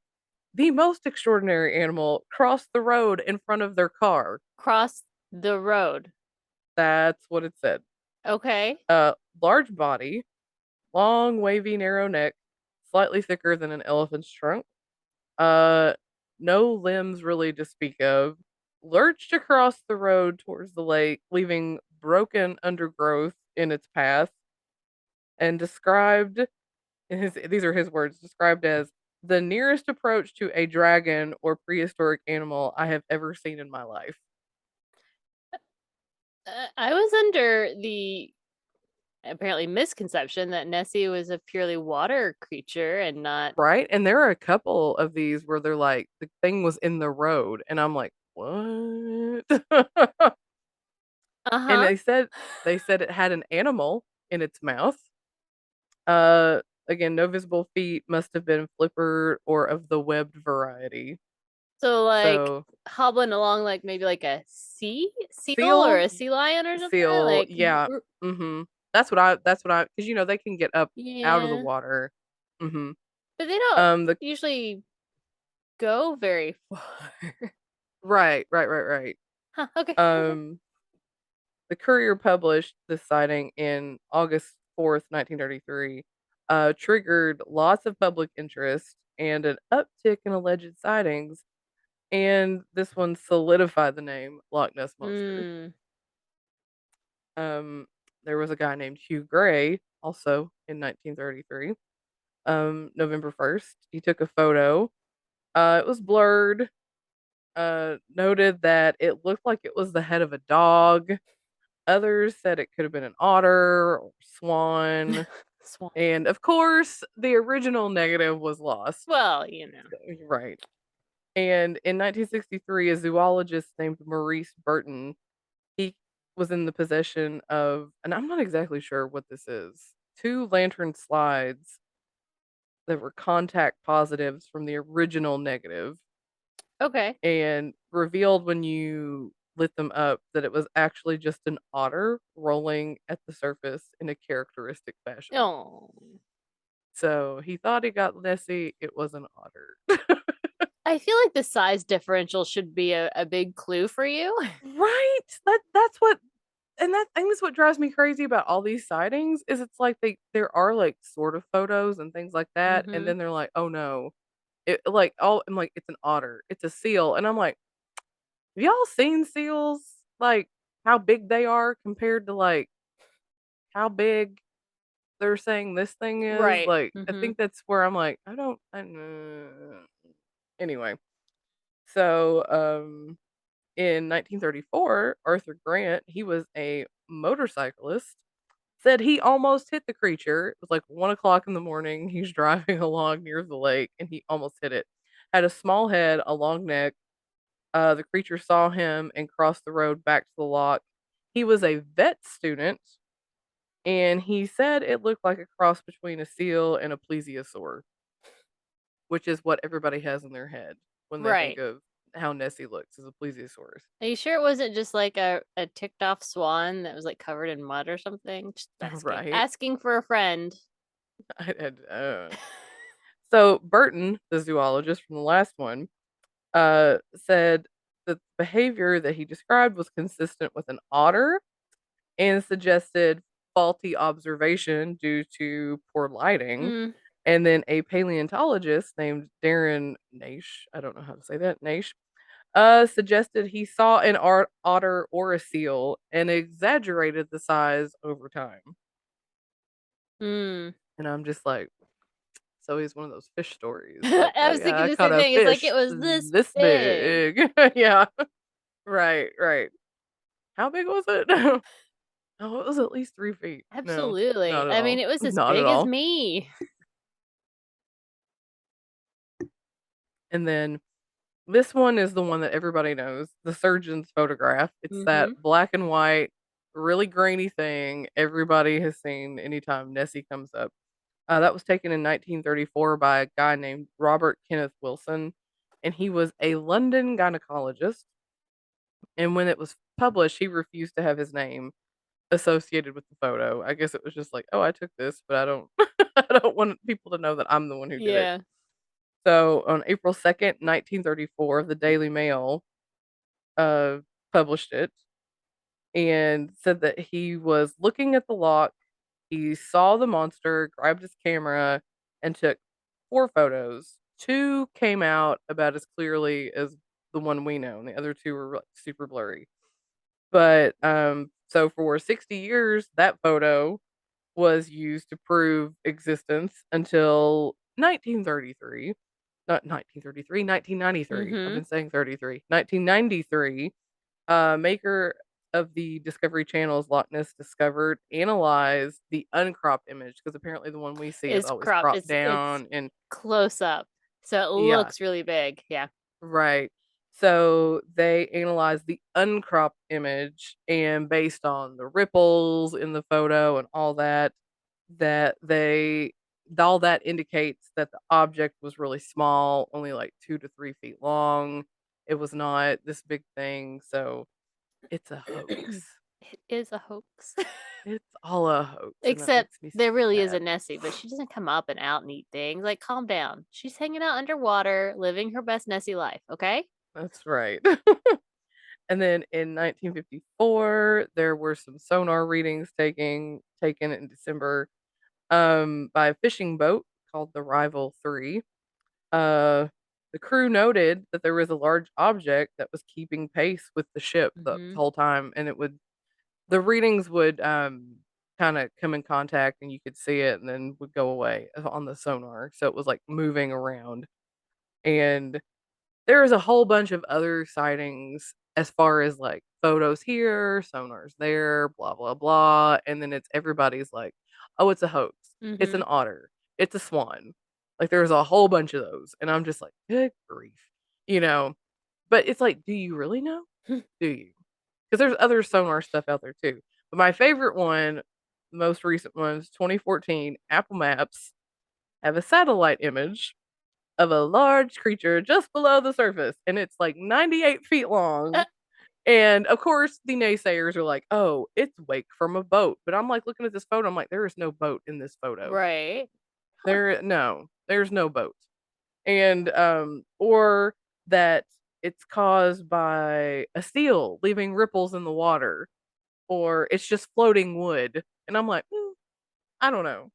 the most extraordinary animal cross the road in front of their car. Cross the road. That's what it said. Okay. Large body, long, wavy, narrow neck, slightly thicker than an elephant's trunk. Uh, no limbs really to speak of. Lurched across the road towards the lake, leaving broken undergrowth in its path, and described these are his words, described as the nearest approach to a dragon or prehistoric animal I have ever seen in my life. I was under the apparently misconception that Nessie was a purely water creature and not. Right? And there are a couple of these where they're like, the thing was in the road, and I'm like, what? And Uh-huh. they said it had an animal in its mouth. Uh, again, no visible feet, must have been flipper or of the webbed variety. So like So hobbling along like maybe like a seal or seal, a sea lion or something seal, like yeah. That's what I because they can get up out of the yeah. water. Mm-hmm. But they don't The usually go very far. right. Huh, okay. Okay. Um, the Courier published this sighting in August 4th, 1933, triggered lots of public interest and an uptick in alleged sightings, and this one solidified the name Loch Ness Monster. Hmm. Um, there was a guy named Hugh Gray, also in 1933, November 1st. He took a photo. It was blurred. Noted that it looked like it was the head of a dog. Others said it could have been an otter or swan. Swan. And of course, the original negative was lost. Well, you know. Right. And in 1963, a zoologist named Maurice Burton, he was in the possession of, and I'm not exactly sure what this is, two lantern slides that were contact positives from the original negative, Okay. and revealed when you lit them up that it was actually just an otter rolling at the surface in a characteristic fashion. Oh. So he thought he got Nessie, it was an otter. I feel like the size differential should be a big clue for you. Right? That's what, and that I think that's what drives me crazy about all these sightings is it's like there are like sort of photos and things like that, and Mm-hmm. then they're like, "Oh no." It like all I'm like, "It's an otter. It's a seal." And I'm like, "Have y'all seen seals? Like how big they are compared to like how big they're saying this thing is?" Right. Like I Mm-hmm. think that's where I'm like, anyway. So, in 1934, Arthur Grant, he was a motorcyclist, said he almost hit the creature. It was like 1 o'clock in the morning. He's driving along near the lake and he almost hit it. Had a small head, a long neck. The creature saw him and crossed the road back to the loch. He was a vet student and he said it looked like a cross between a seal and a plesiosaur, which is what everybody has in their head when they think Right. of how Nessie looks as a plesiosaurus. Are you sure it wasn't just like a ticked off swan that was like covered in mud or something? Just asking. Right? Asking for a friend. So Burton, the zoologist from the last one, said that the behavior that he described was consistent with an otter and suggested faulty observation due to poor lighting. Mm, And then a paleontologist named Darren Naish, I don't know how to say that, Naish, suggested he saw an otter or a seal and exaggerated the size over time. mm. And I'm just like, so he's one of those fish stories. Like, I was yeah, thinking I the caught same a thing. It's like it fish was this this big. big. Yeah, right. How big was it? Oh, it was at least 3 feet. No, Absolutely. not at I mean, all. it was as Not at big as all. me. And then this one is the one that everybody knows, the surgeon's photograph. It's that Mm-hmm. black and white, really grainy thing everybody has seen anytime Nessie comes up. That was taken in 1934 by a guy named Robert Kenneth Wilson, and he was a London gynecologist. And when it was published, he refused to have his name associated with the photo. I guess it was just like, "Oh, I took this, but I don't I don't want people to know that I'm the one who did it." Yeah. So, on April 2nd, 1934, the Daily Mail, uh, published it and said that he was looking at the lock, he saw the monster, grabbed his camera, and took 4 photos. 2 came out about as clearly as the one we know, and the other 2 were, like, super blurry. But, so for 60 years, that photo was used to prove existence until 1933. Not 1933, 1993. I've Mm-hmm. been saying 33. 1993, maker of the Discovery Channel's Loch Ness Discovered analyzed the uncropped image because apparently the one we see is It's always cropped. cropped It's down and close up, so it yeah, looks really big. Yeah. right. So they analyzed the uncropped image and based on the ripples in the photo and all that, that they all that indicates that the object was really small, only like 2 to 3 feet long. It was not this big thing, so it's a hoax. It is a hoax. It's all a hoax, and that Except makes me there really is a sad. Nessie, but she doesn't come up and out and eat things. Like, calm down. She's hanging out underwater, living her best Nessie life, okay? That's right. And then in 1954, there were some sonar readings taken in December by a fishing boat called the Rival 3. Uh, the crew noted that there was a large object that was keeping pace with the ship the Mm-hmm. whole time, and the readings would kind of come in contact, and you could see it, and then would go away on the sonar. So it was like moving around, and there is a whole bunch of other sightings as far as, like, photos here, sonars there, blah, blah, blah, and then it's everybody's like, "Oh, it's a hoax. It's Mm-hmm. an otter. It's a swan." Like, there's a whole bunch of those, and I'm just like, "Good grief." You know? But it's like, do you really know? Do you? Because there's other sonar stuff out there too. But my favorite one, the most recent one is 2014, Apple Maps have a satellite image of a large creature just below the surface, and it's like 98 feet long. And of course, the naysayers are like, "Oh, it's wake from a boat." But I'm like looking at this photo, I'm like, there is no boat in this photo. Right. Huh. There's no boat. And or that it's caused by a seal leaving ripples in the water, or it's just floating wood. And I'm like, I don't know.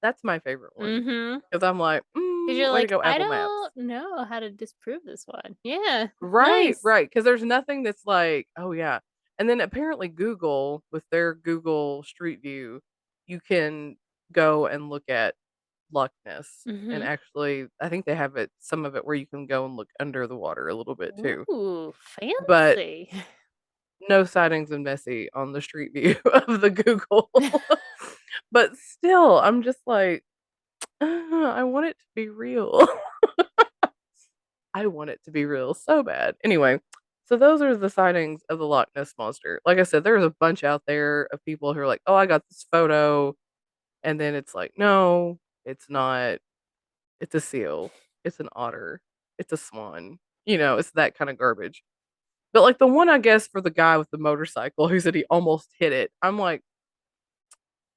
That's my favorite one. Mm-hmm. Because I'm like, Because you're way to like, go, I Apple Maps. don't know how to disprove this one. Yeah. Right, Nice. right. Because there's nothing that's like, "Oh, yeah." And then apparently Google, with their Google Street View, you can go and look at Loch Ness, and Mm-hmm. actually, I think they have some of it where you can go and look under the water a little bit too. Ooh, But fancy. no sightings of Nessie on the Street View of the Google. But still, I'm just like, I want it to be real." I want it to be real so bad. Anyway, so those are the sightings of the Loch Ness Monster. Like I said, there's a bunch out there of people who are like, "Oh, I got this photo," and then it's like, "No, it's not. It's a seal. It's an otter. It's a swan." It's that kind of garbage. But like the one I guess for the guy with the motorcycle who said he almost hit it, I'm like,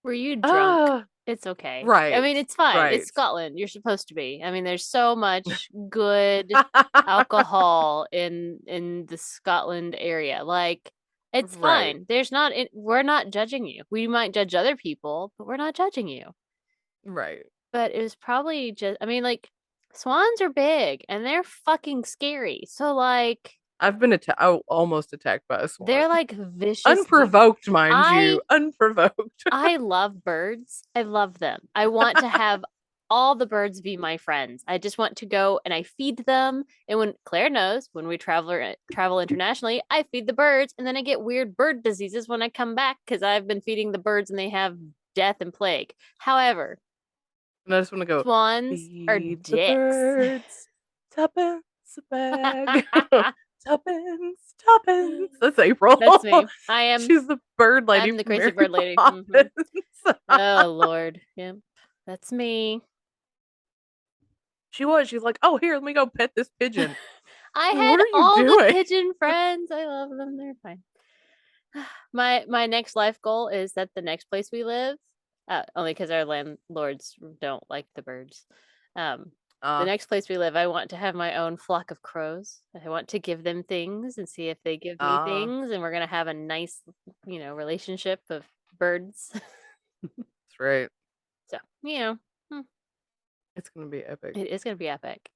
Were you drunk? ah, It's okay. I right, mean, it's fine. It's right, Scotland. You're supposed to be. I mean, there's so much good alcohol in the Scotland area. Like, it's right, fine. We're not judging you. We might judge other people, but we're not judging you. right. But it was probably just, I mean, like, swans are big and they're fucking scary. So, like, I've been almost attacked by a swan. they're like vicious. Unprovoked, mind I you, unprovoked. I love birds. I love them. I want to have all the birds be my friends. I just want to go and I feed them. And when Claire knows, when we travel internationally, I feed the birds, and then I get weird bird diseases when I come back because I've been feeding the birds and they have death and plague. However, And I just wanna go, swans are "Feed the dicks. birds, tuppence a bag, tuppence, tuppence." That's April. That's me. She's the bird lady I'm the from crazy Mary bird lady. Poppins. Oh Lord. Yep. That's me. She's like, "Oh, here, let me go pet this pigeon." I Like, had "What are you all the doing?" pigeon friends. I love them. They're fine. My next life goal is that the next place we live, only because our landlords don't like the birds. Um, the Ah, next place we live, I want to have my own flock of crows. I want to give them things and see if they give me ah, things, and we're gonna have a nice, relationship of birds. that's right. So, you know, hmm, It's gonna be epic. It is gonna be epic.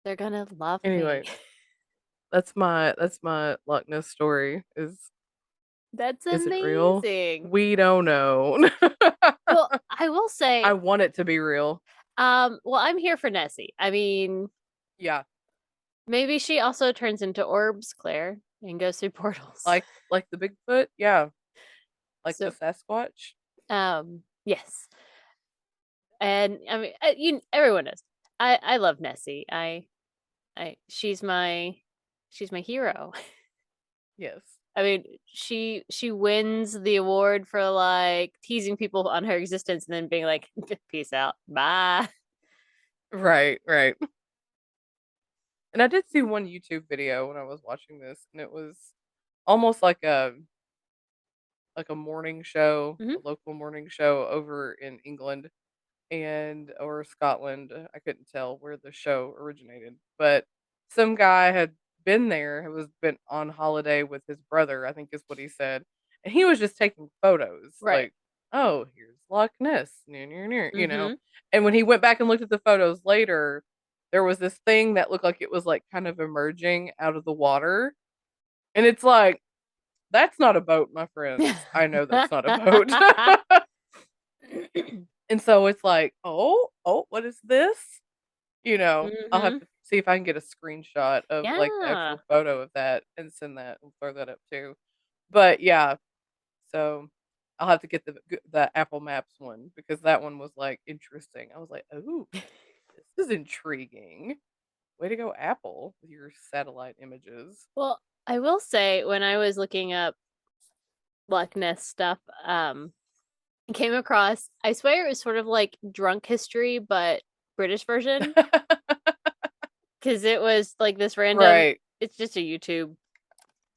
They're gonna love me. Anyway, that's my Loch Ness story. That's Is it real? amazing. We don't know. Well, I will I say, want it to be real. well, I'm here for Nessie. I mean, Yeah, maybe she also turns into orbs, Claire, and goes through portals. like the Bigfoot. Yeah, like the So, Sasquatch. yes. And I mean, everyone knows. I love Nessie. She's my hero. Yes. I mean, she wins the award for like teasing people on her existence and then being like, "Peace out, bye." Right, right. And I did see one YouTube video when I was watching this, and it was almost like a morning show, Hmm. a local morning show over in England and or Scotland. I couldn't tell where the show originated, but some guy had been there, who was been on holiday with his brother, I think is what he said, and he was just taking photos, Right. like, "Oh, here's Loch Ness, near, near, near," you know. Hmm. And when he went back and looked at the photos later, there was this thing that looked like it was like kind of emerging out of the water, and it's like, that's not a boat, my friends. I know that's not a boat. And so it's like, "Oh, what is this?" I'll have Hmm. to see if I can get a screenshot of, like, the Yeah. actual photo of that and send that and throw that up too. But, yeah, so I'll have to get the Apple Maps one because that one was, like, interesting. I was like, "Ooh, this is intriguing. Way to go, Apple, with your satellite images." Well, I will say when I was looking up Loch Ness stuff, came across, I swear it was sort of like drunk history, but British version. Because it was like this random, Right. it's just a YouTube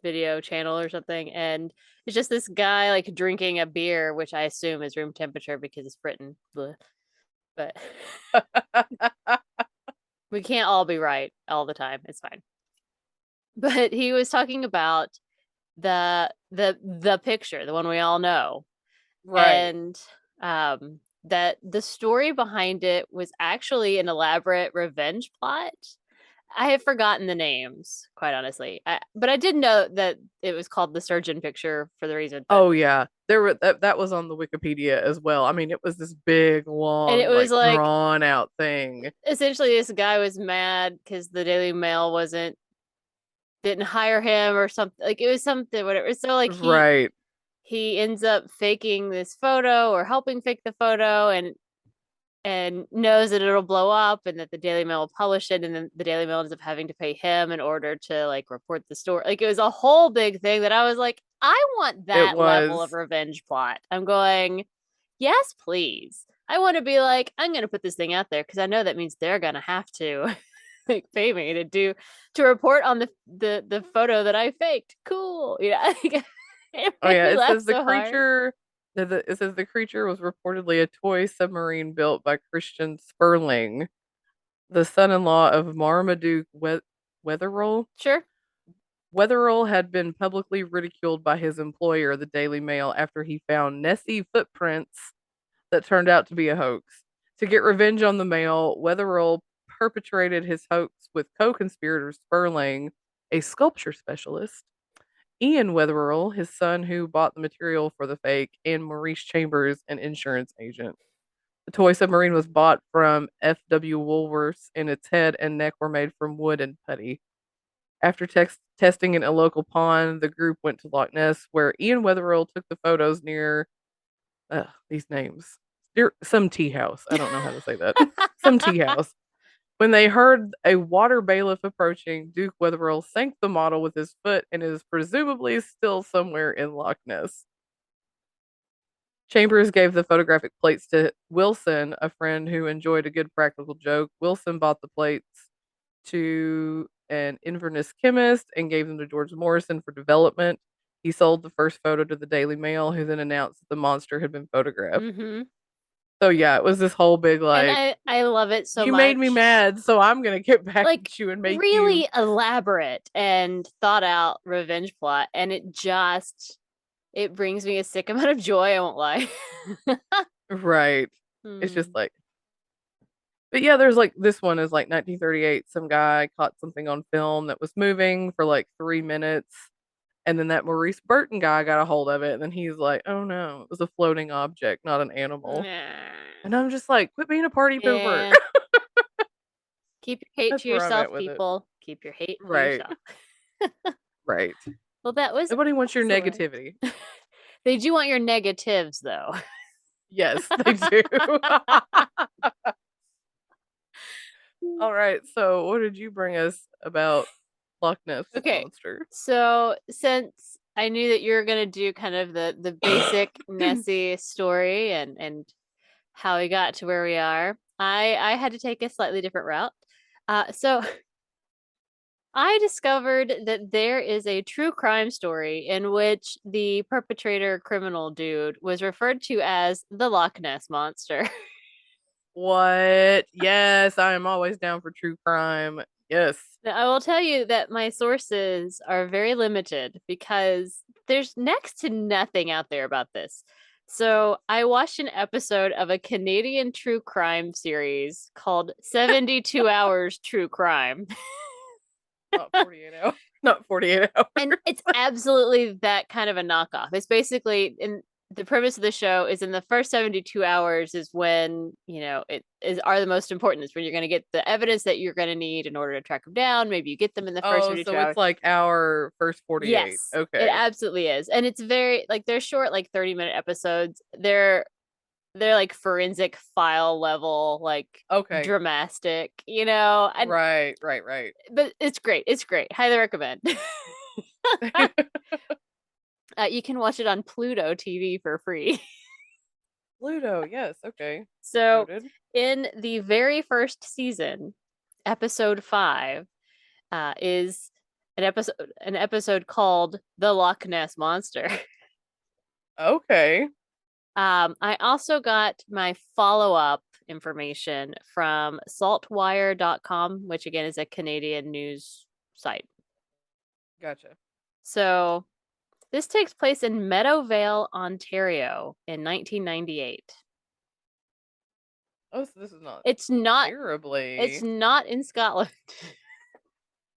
video channel or something. And it's just this guy like drinking a beer, which I assume is room temperature because it's Britain. Bleh. But we can't all be right all the time. It's fine. But he was talking about the picture, the one we all know, Right. and that the story behind it was actually an elaborate revenge plot. I have forgotten the names, quite honestly. But I did know that it was called the Surgeon Picture for the reason that, Oh, yeah. There were that was on the Wikipedia as well. I mean, it was this big, and it long, was like, like drawn out thing. essentially this guy was mad because the Daily Mail didn't hire him or something. Like it was something, whatever. So like Right. he ends up faking this photo or helping fake the photo and knows that it'll blow up and that the Daily Mail will publish it, and then the Daily Mail ends up having to pay him in order to like report the story. Like it was a whole big thing that I was like, I want It that level of was. revenge plot. I'm going, yes, please. I want to be like, I'm gonna put this thing out there because I know that means they're gonna have to like pay me to report on the photo that I faked. Cool. It Oh, made yeah, me it laugh says so hard. it says the creature was reportedly a toy submarine built by Christian Sperling, the son-in-law of Marmaduke Wetherell. Sure. Wetherell had been publicly ridiculed by his employer, the Daily Mail, after he found Nessie footprints that turned out to be a hoax. To get revenge on the Mail, Wetherell perpetrated his hoax with co-conspirator Sperling, a sculpture specialist, Ian Wetherell, his son who bought the material for the fake, and Maurice Chambers, an insurance agent. The toy submarine was bought from F.W. Woolworths, and its head and neck were made from wood and putty. After testing in a local pond, the group went to Loch Ness, where Ian Wetherell took the photos near these names. Some tea house. I don't know how to say that. Some tea house. When they heard a water bailiff approaching, Duke Wetherell sank the model with his foot and is presumably still somewhere in Loch Ness. Chambers gave the photographic plates to Wilson, a friend who enjoyed a good practical joke. Wilson bought the plates to an Inverness chemist and gave them to George Morrison for development. He sold the first photo to the Daily Mail, who then announced that the monster had been photographed. Mm-hmm. So yeah, it was this whole big And like, I love it so you made me much. mad, so I'm gonna get back Like at you and make you really elaborate and thought out revenge plot, and it brings me a sick amount of joy, I won't lie. right. It's just Hmm. like But yeah, there's like this one is like 1938. Some guy caught something on film that was moving for like 3 minutes. And then that Maurice Burton guy got a hold of it. And then he's like, oh no, it was a floating object, not an animal. Nah. And I'm just like, quit being a party pooper. Yeah. Keep your hate That's to where I'm yourself, at with it. people. Keep your hate to Right. yourself. Right. Well, that was Nobody wants your excellent. negativity. They do want your negatives, though. Yes, they do. All right. So, what did you bring us about Loch Ness Okay. Monster? So, since I knew that you were going to do kind of the basic Nessie story and how we got to where we are, I had to take a slightly different route. So I discovered that there is a true crime story in which the perpetrator criminal dude was referred to as the Loch Ness Monster. What? Yes, I am always down for true crime. Yes. Now, I will tell you that my sources are very limited because there's next to nothing out there about this. So I watched an episode of a Canadian true crime series called 72 Hours True Crime. Not 48 hours. Not 48 hours. And it's absolutely that kind of a knockoff. It's basically in the premise of the show is in the first 72 hours is when, it is are the most important. It's when you're going to get the evidence that you're going to need in order to track them down. Maybe you get them in the first Oh, 72 so it's hours. like our first 48. Yes, it Okay. absolutely is. And it's very like they're short, like 30-minute episodes. They're like forensic file level, like Okay. dramatic, and Right, right, right. but it's great. It's great. Highly recommend. You can watch it on Pluto TV for free. Pluto, yes, okay. So, Noted. in the very first season, episode 5 is an episode called "The Loch Ness Monster." Okay. I also got my follow-up information from saltwire.com, which again is a Canadian news site. Gotcha. So, this takes place in Meadowvale, Ontario in 1998. Oh, so this is not It's not it's terribly not in Scotland.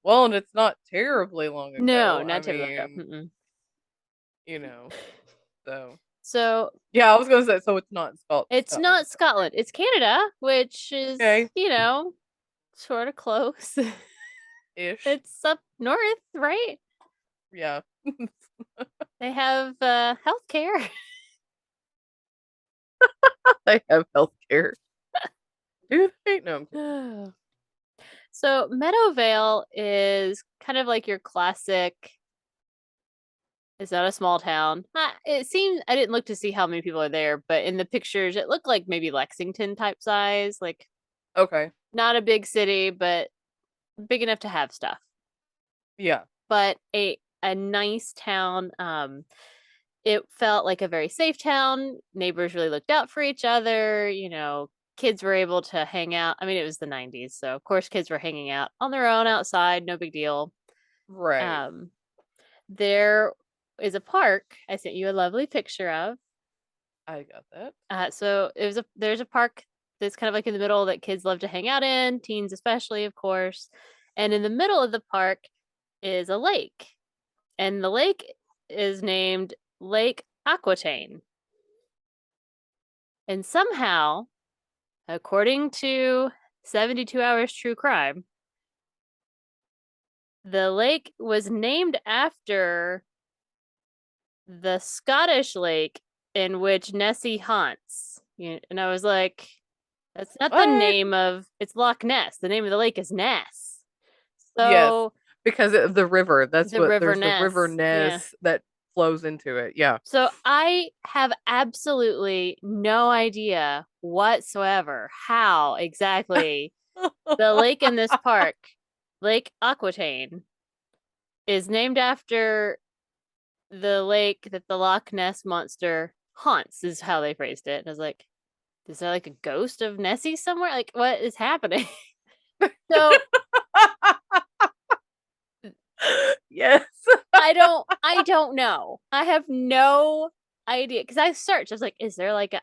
well, and it's not terribly long No, ago. I not terribly long ago. mean, you know, so So yeah, I was gonna say so it's not in it's Scotland. not Scotland. It's Canada, which is, Okay, sort of close. ish. It's up north, right? Yeah, They have healthcare. they have healthcare. Do they? No, I'm kidding. So Meadowvale is kind of like your classic. It's not a small town. It seemed I didn't look to see how many people are there, but in the pictures it looked like maybe Lexington type size, like Okay, not a big city, but big enough to have stuff. yeah, But a nice town. It felt like a very safe town. Neighbors really looked out for each other. Kids were able to hang out. I mean, it was the 90s, so of course kids were hanging out on their own outside, no big deal. right. Um, there is a park I sent you a lovely picture of. I got that. So there's a park that's kind of like in the middle that kids love to hang out in, teens especially, of course. And in the middle of the park is a lake, and the lake is named Lake Aquitaine. And somehow, according to 72 Hours True Crime, the lake was named after the Scottish lake in which Nessie haunts. And I was like, that's not the What? name of it's Loch Ness. The name of the lake is Ness. Yes, So because of the river. That's the what River there's the river Ness. Yeah. Ness that flows into it. Yeah. So I have absolutely no idea whatsoever how exactly the lake in this park, Lake Aquitaine, is named after the lake that the Loch Ness Monster haunts, is how they phrased it. And I was like, is there like a ghost of Nessie somewhere? Like, what is happening? So Yes. I don't know. I have no idea. Because I searched. I was like, is there like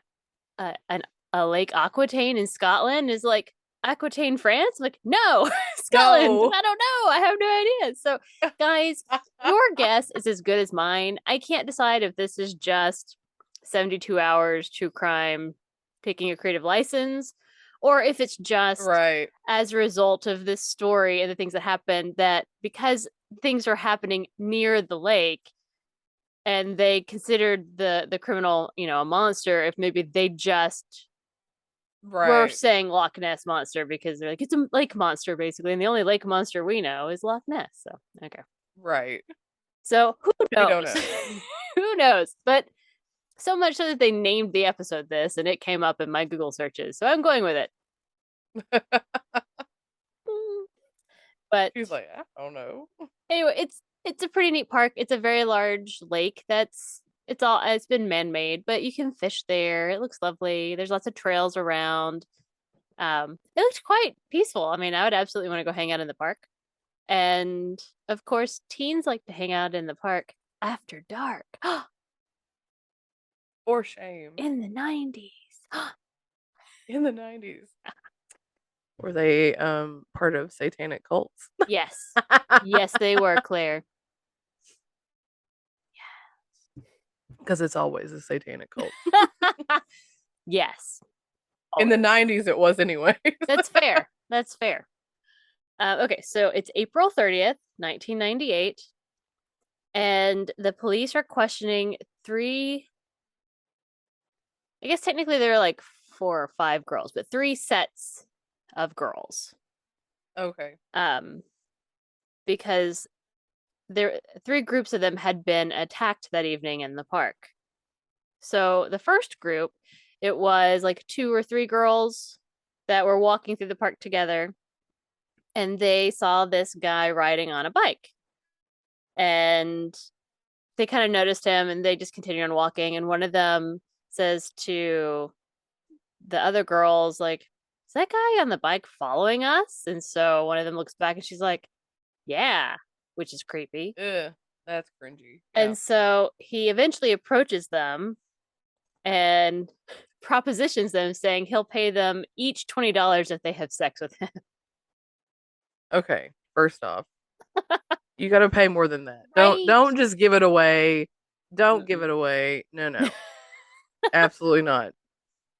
a Lake Aquitaine in Scotland? Is like, Aquitaine, France? I'm like, no, Scotland. No. I don't know. I have no idea. So, guys, your guess is as good as mine. I can't decide if this is just 72 hours true crime taking a creative license, or if it's just Right. as a result of this story and the things that happened, that because things are happening near the lake and they considered the criminal, a monster, if maybe they just were Right. saying Loch Ness Monster because they're like, it's a lake monster, basically. And the only lake monster we know is Loch Ness. So, okay. Right. So, who We don't knows? know. Who knows? But so much so that they named the episode this and it came up in my Google searches. So, I'm going with it. But She's like, I don't know. anyway, it's a pretty neat park. It's a very large lake it's been man-made, but you can fish there. It looks lovely. There's lots of trails around. It looked quite peaceful. I mean, I would absolutely want to go hang out in the park. And of course, teens like to hang out in the park after dark. For shame. In the 90s. In the 90s. Were they part of satanic cults? Yes. Yes, they were, Claire. Because it's always a satanic cult. Yes. In the 90s, it was anyway. That's fair. That's fair. Okay, so it's April 30th, 1998, and the police are questioning three. I guess technically there are like 4 or 5 girls, but 3 sets of girls. Okay. Because 3 groups of them had been attacked that evening in the park. So the first group, it was like 2 or 3 girls that were walking through the park together, and they saw this guy riding on a bike. And they kind of noticed him and they just continued on walking. And one of them says to the other girls, like, is that guy on the bike following us? And so one of them looks back and she's like, yeah, which is creepy. Ugh, that's cringy. Yeah. And so he eventually approaches them and propositions them, saying he'll pay them each $20 if they have sex with him. Okay, first off, you got to pay more than that. Right? Don't just give it away. Don't give Mm-mm. it away. No. Absolutely not.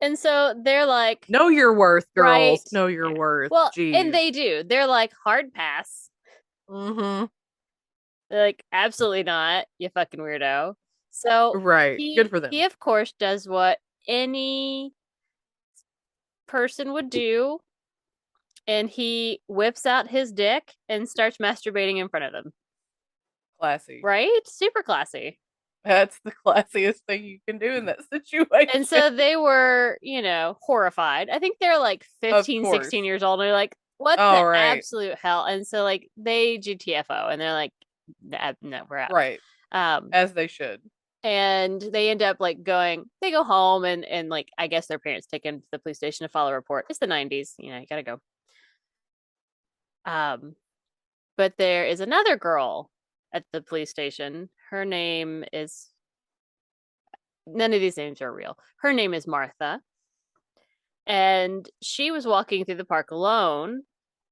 And so they're like, Know your worth, right. girls. Know your Yeah. worth. Well, and Jeez. they do. They're like, hard pass. Mm-hmm. They're like, absolutely not, you fucking weirdo. So Right. Good for he them. of course does what any person would do, and he whips out his dick and starts masturbating in front of them. Classy. Right? Super classy. That's the classiest thing you can do in that situation. And so they were, horrified. I think they're like Of 15, course. 16 years old. And they're like, what the All right. absolute hell? And so like they GTFO and they're like, no, we're out. Right. As they should. And they end up like they go home and like, I guess their parents take them to the police station to file a report. It's the 90s, you gotta go. But there is another girl at the police station. Her name is, none of these names are real. Her name is Martha. And she was walking through the park alone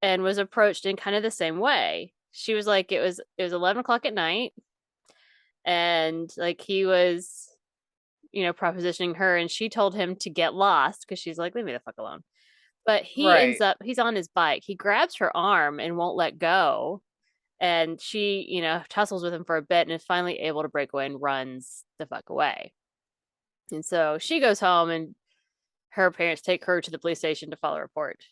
and was approached in kind of the same way. She was like, it was 11 o'clock at night, and like he was, propositioning her, and she told him to get lost because she's like, leave me the fuck alone. But Right. he's on his bike. He grabs her arm and won't let go. And she, tussles with him for a bit and is finally able to break away and runs the fuck away. And so she goes home and her parents take her to the police station to file a report.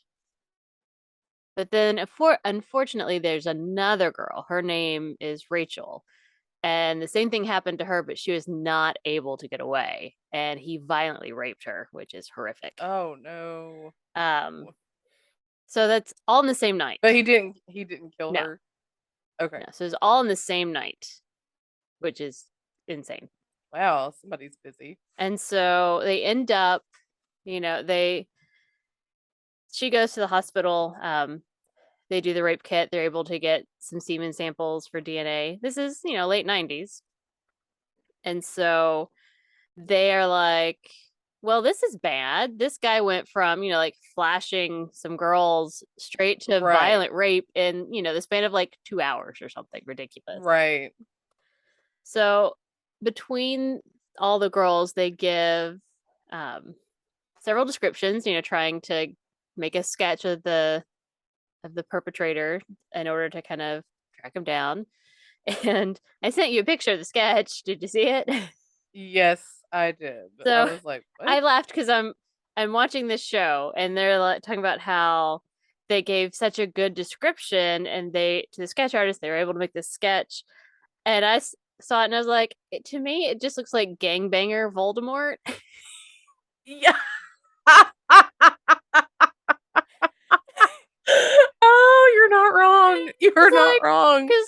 But then, unfortunately, there's another girl. Her name is Rachel. And the same thing happened to her, but she was not able to get away. And he violently raped her, which is horrific. Oh no. So that's all in the same night. But he didn't kill No. her. Okay. No, so it's all in the same night, which is insane. Wow, somebody's busy. And so they end up, she goes to the hospital. They do the rape kit. They're able to get some semen samples for DNA. This is, late 90s. And so they are like, well, this is bad. This guy went from, like flashing some girls straight to Right. violent rape in, the span of like 2 hours or something ridiculous. Right. So between all the girls, they give um, several descriptions, trying to make a sketch of the perpetrator in order to kind of track him down. And I sent you a picture of the sketch. Did you see it? Yes, I did. I So was like, "What?" I laughed because I'm watching this show and they're like, talking about how they gave such a good description and they to the sketch artist they were able to make this sketch and saw it and I was like to me it just looks like gangbanger Voldemort. Yeah. Oh, you're not wrong. You're It's not like wrong. because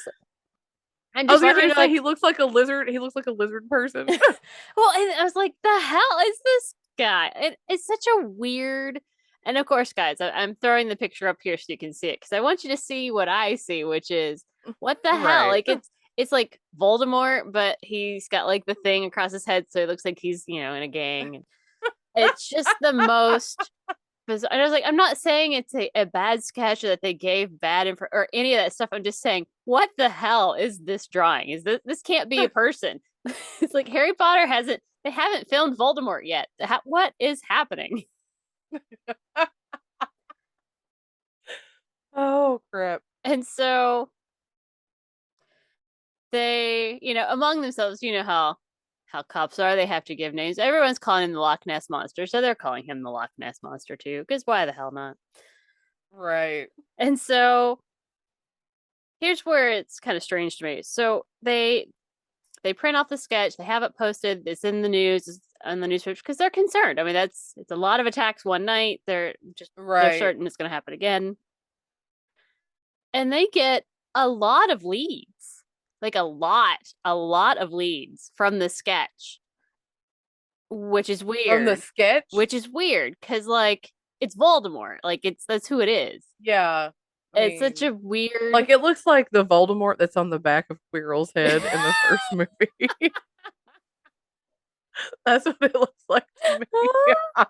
I'm I was just gonna watching say like he looks like a lizard. He looks like a lizard person. well and I was like the hell is this guy it's such a weird and of course guys I'm throwing the picture up here so you can see it because I want you to see what I see which is what the hell Right. like it's like Voldemort but he's got like the thing across his head so it looks like he's in a gang. It's just the most bizarre. And I was like, I'm not saying it's a bad sketch or that they gave bad info or any of that stuff. I'm just saying, what the hell is this drawing? Is this can't be a person? It's like Harry Potter hasn't. They haven't filmed Voldemort yet. What is happening? Oh crap. And so they, among themselves, how cops are. They have to give names. Everyone's calling him the Loch Ness Monster, so they're calling him the Loch Ness Monster too. Because why the hell not? Right. And so here's where it's kind of strange to me. So they print off the sketch, they have it posted, it's in the news, it's on the newspaper because they're concerned. I mean, it's a lot of attacks one night. They're Right. certain it's going to happen again, and they get a lot of leads, like a lot of leads from the sketch, which is From the weird. sketch? Which is weird because like it's Voldemort, like that's who it is. Yeah. I It's such a mean, weird. like it looks like the Voldemort that's on the back of Quirrell's head in the first movie. That's what it looks like to me. Yeah. Because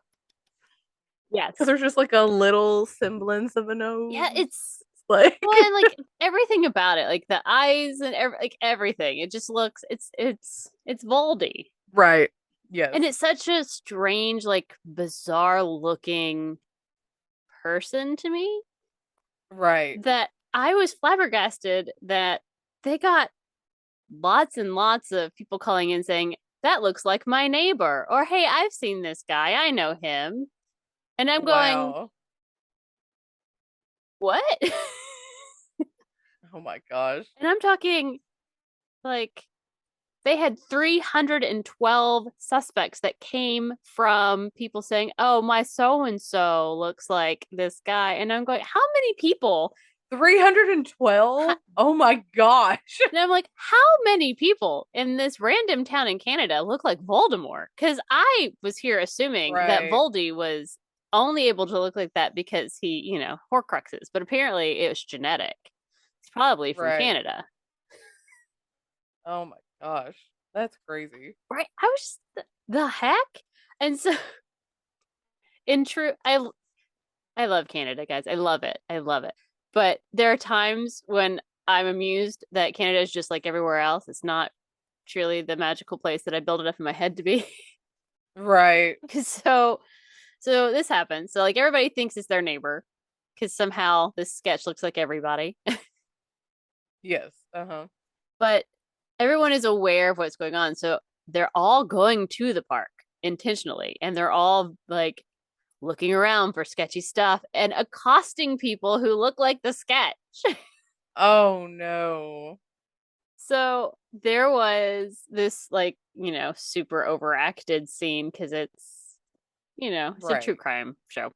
Yes, there's just like a little semblance of a nose. yeah, it's It's like well, and like everything about it, like the eyes and like everything, it just looks it's Voldy. right. Yes. And it's such a strange, like bizarre looking person to me Right. that I was flabbergasted that they got lots and lots of people calling in saying, that looks like my neighbor, or hey, I've seen this guy, I know him. And I'm going, Wow. what? Oh my gosh. And I'm talking like they had 312 suspects that came from people saying, "Oh, my so and so looks like this guy," and I'm going, "How many people?" 312? Oh my gosh. And I'm like, "How many people in this random town in Canada look like Voldemort?" Because I was here assuming that Right. Voldy was only able to look like that because he, Horcruxes, but apparently it was genetic. It's probably from Right. Canada, Oh my gosh. That's crazy. right? I was just, the heck, and so in true, I love Canada, guys. I love it. I love it. But there are times when I'm amused that Canada is just like everywhere else. It's not truly the magical place that I build it up in my head to be. Right. Cause so this happens. So like everybody thinks it's their neighbor because somehow this sketch looks like everybody. Yes. Uh-huh. But everyone is aware of what's going on. So they're all going to the park intentionally and they're all like looking around for sketchy stuff and accosting people who look like the sketch. Oh no. So there was this like, super overacted scene because it's a true Right. crime show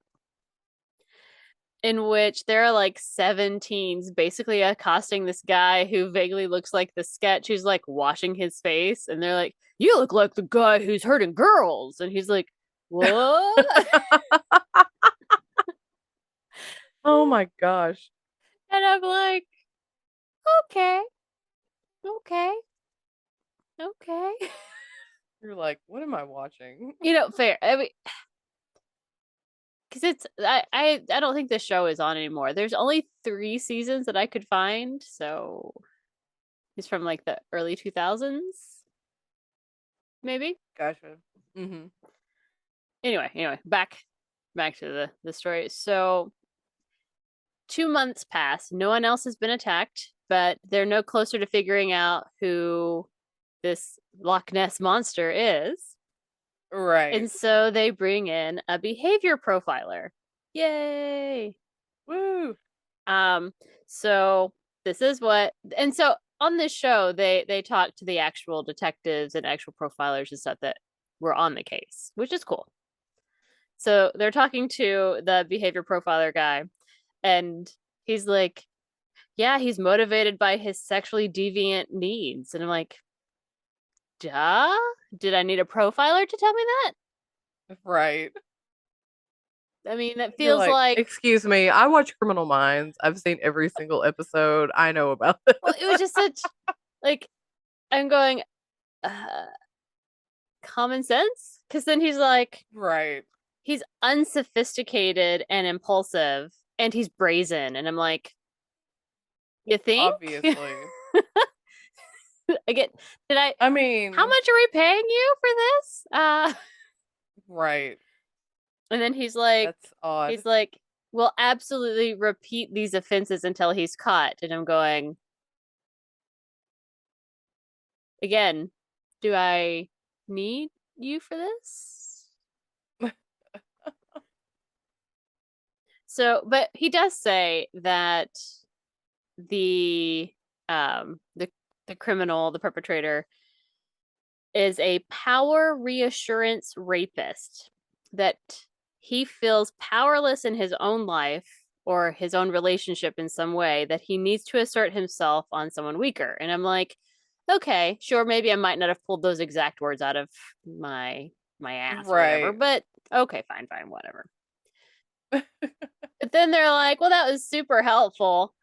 in which there are like 17s basically accosting this guy who vaguely looks like the sketch who's like washing his face and they're like, "You look like the guy who's hurting girls." And he's like, "What?" Oh my gosh. And I'm like, "Okay, okay, okay." You're like, what am I watching? Fair. I mean, because I don't think this show is on anymore. There's only 3 seasons that I could find, so it's from like the early 2000s, maybe. Gotcha. Mm-hmm. Anyway, back to the story. So 2 months pass. No one else has been attacked, but they're no closer to figuring out who this Loch Ness monster is. Right. And so they bring in a behavior profiler. Yay! Woo. Um, so this is what, and so on this show, they talk to the actual detectives and actual profilers and stuff that were on the case, which is cool. So they're talking to the behavior profiler guy, and he's like, yeah, he's motivated by his sexually deviant needs. And I'm like, duh? Did I need a profiler to tell me that? Right. I mean, that You're feels like, like, excuse me, I watch Criminal Minds. I've seen every single episode. I know about this. well, it was just such, like, I'm going, uh, common sense? Because then he's like, Right. he's unsophisticated and impulsive, and he's brazen. And I'm like, you think? Obviously. I get, did I, I how mean, much are we paying you for this? right. And then That's odd. he's like, we'll absolutely repeat these offenses until he's caught. And I'm going, again, do I need you for this? So, but he does say that the um the the criminal, the perpetrator, is a power reassurance rapist, that he feels powerless in his own life or his own relationship in some way, that he needs to assert himself on someone weaker. And I'm like, okay, sure, maybe I might not have pulled those exact words out of my ass or whatever, Right. but okay, fine, whatever. But then they're like, well, that was super helpful.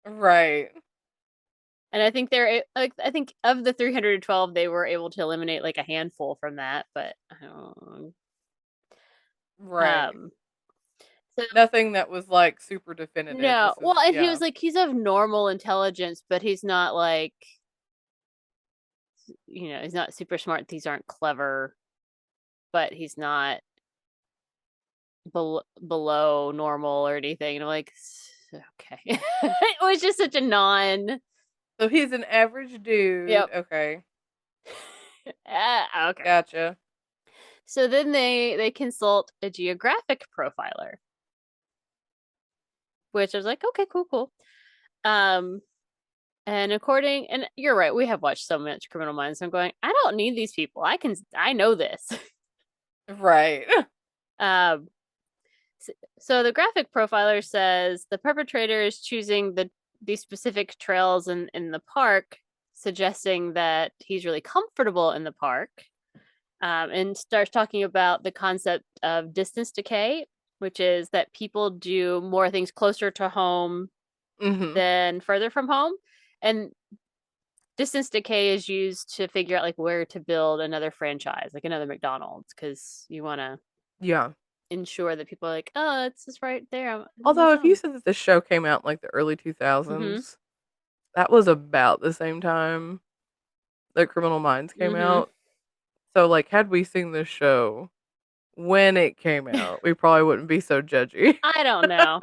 Right. And I think they're like, I think of the 312, they were able to eliminate like a handful from that, but Right. um so Nothing that was like super definitive. no. This is Well, and he yeah. was like, he's of normal intelligence, but he's not like, he's not super smart. These aren't clever, but he's not below normal or anything. And I'm like, okay. It was just such a non. So he's an average dude. Yep. Okay. Okay. Gotcha. So then they consult a geographic profiler, which I was like, okay, cool. Um, and you're right, we have watched so much Criminal Minds. So I'm going, I don't need these people. I know this. Right. um, so the graphic profiler says the perpetrator is choosing these specific trails in the park, suggesting that he's really comfortable in the park, and starts talking about the concept of distance decay, which is that people do more things closer to home Mm-hmm. than further from home. And distance decay is used to figure out like where to build another franchise, like another McDonald's, because you want to Yeah. ensure that people are like, oh, it's just right there. I'm Although almost if you home. said that this show came out in like the early Mm-hmm. 2000s, that was about the same time that Criminal Minds came Mm-hmm. out. So like had we seen this show when it came out, we probably wouldn't be so judgy. I don't know.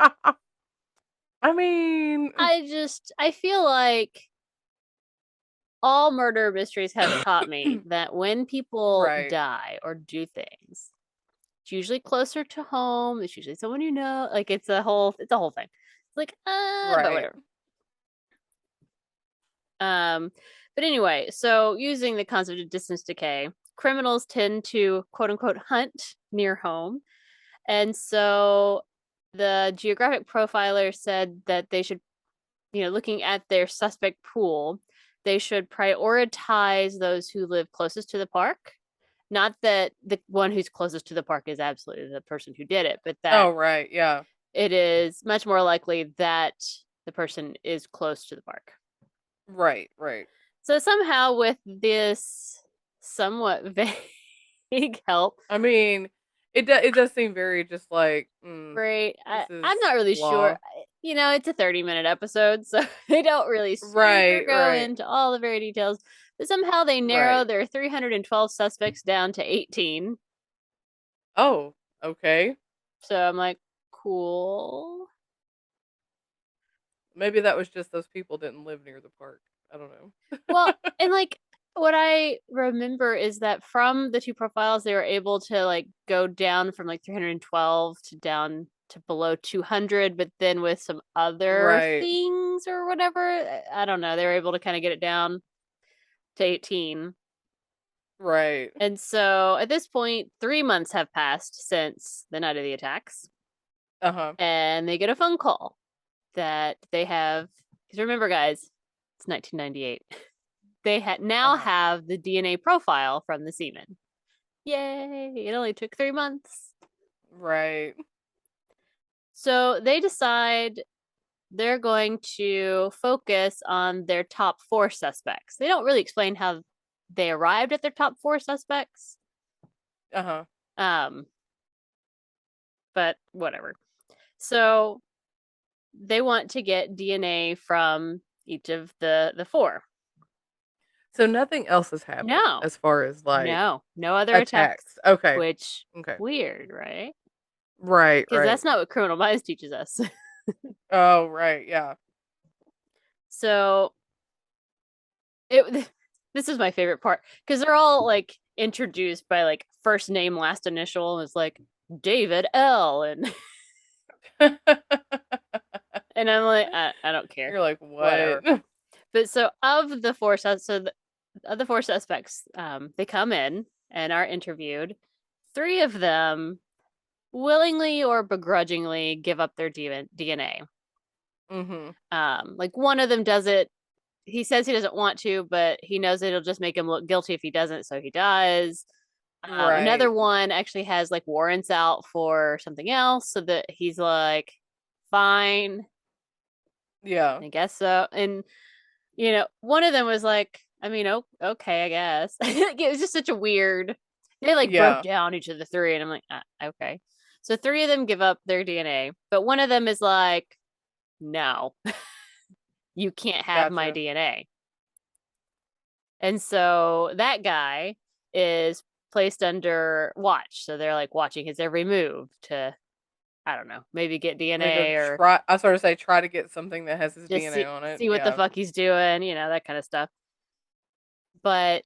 I mean, I feel like all murder mysteries have taught me that when people right, die or do things, it's usually closer to home. It's usually someone you know. Like it's a whole thing. It's like, but right, whatever. Um, but anyway, so using the concept of distance decay, criminals tend to quote unquote hunt near home. And so the geographic profiler said that they should, looking at their suspect pool, they should prioritize those who live closest to the park. Not that the one who's closest to the park is absolutely the person who did it, but that oh right, yeah, it is much more likely that the person is close to the park. right, right, So somehow with this somewhat vague help. I mean, it does seem very just like Right. this I'm is not really sure. blah. It's a 30-minute episode, so they don't really super Right, go right, into all the very details. But somehow they narrow right. their 312 suspects down to 18. Oh, okay. So I'm like, cool. Maybe that was just those people didn't live near the park. I don't Well, know. and like what I remember is that from the two profiles, they were able to like go down from like 312 to down to below 200, but then with some other Right, things or whatever, I don't know, they were able to kind of get it down to 18. right. And so at this point, 3 months have passed since the night of the attacks, Uh-huh. and they get a phone call that they have. Because remember, guys, it's 1998. They now Uh-huh. have the DNA profile from the semen. Yay! It only took 3 months. Right. So they decide they're going to focus on their top four suspects. They don't really explain how they arrived at their top four suspects. Uh-huh. Um, but whatever. So they want to get DNA from each of the four. So nothing else has happened No, as far as like no other attacks, attacks. Okay. which Okay. weird, right? Right, Because right. that's not what Criminal Minds teaches us. Oh, right. Yeah. So it this is my favorite part because they're all like introduced by like first name last initial is like David L and I'm like I don't care, You're like, "What?" whatever. But so of the four of the four suspects, they come in and are interviewed. Three of them willingly or begrudgingly give up their DNA. Mhm. Like one of them does it. He says he doesn't want to, but he knows it'll just make him look guilty if he doesn't, so he does. Another Right. one actually has like warrants out for something else, so that he's like, fine, Yeah. I guess so. And one of them was like, I mean, okay, I guess. It was just such a weird. They like broke Yeah. down each of the three, and I'm like, okay. So three of them give up their DNA, but one of them is like, no, you can't have my Gotcha. DNA. And so that guy is placed under watch. So they're like watching his every move to, I don't know, maybe get They're gonna DNA or try I sort of say try to get something that has his just DNA see on it. see what the Yeah. fuck he's doing, that kind of stuff. But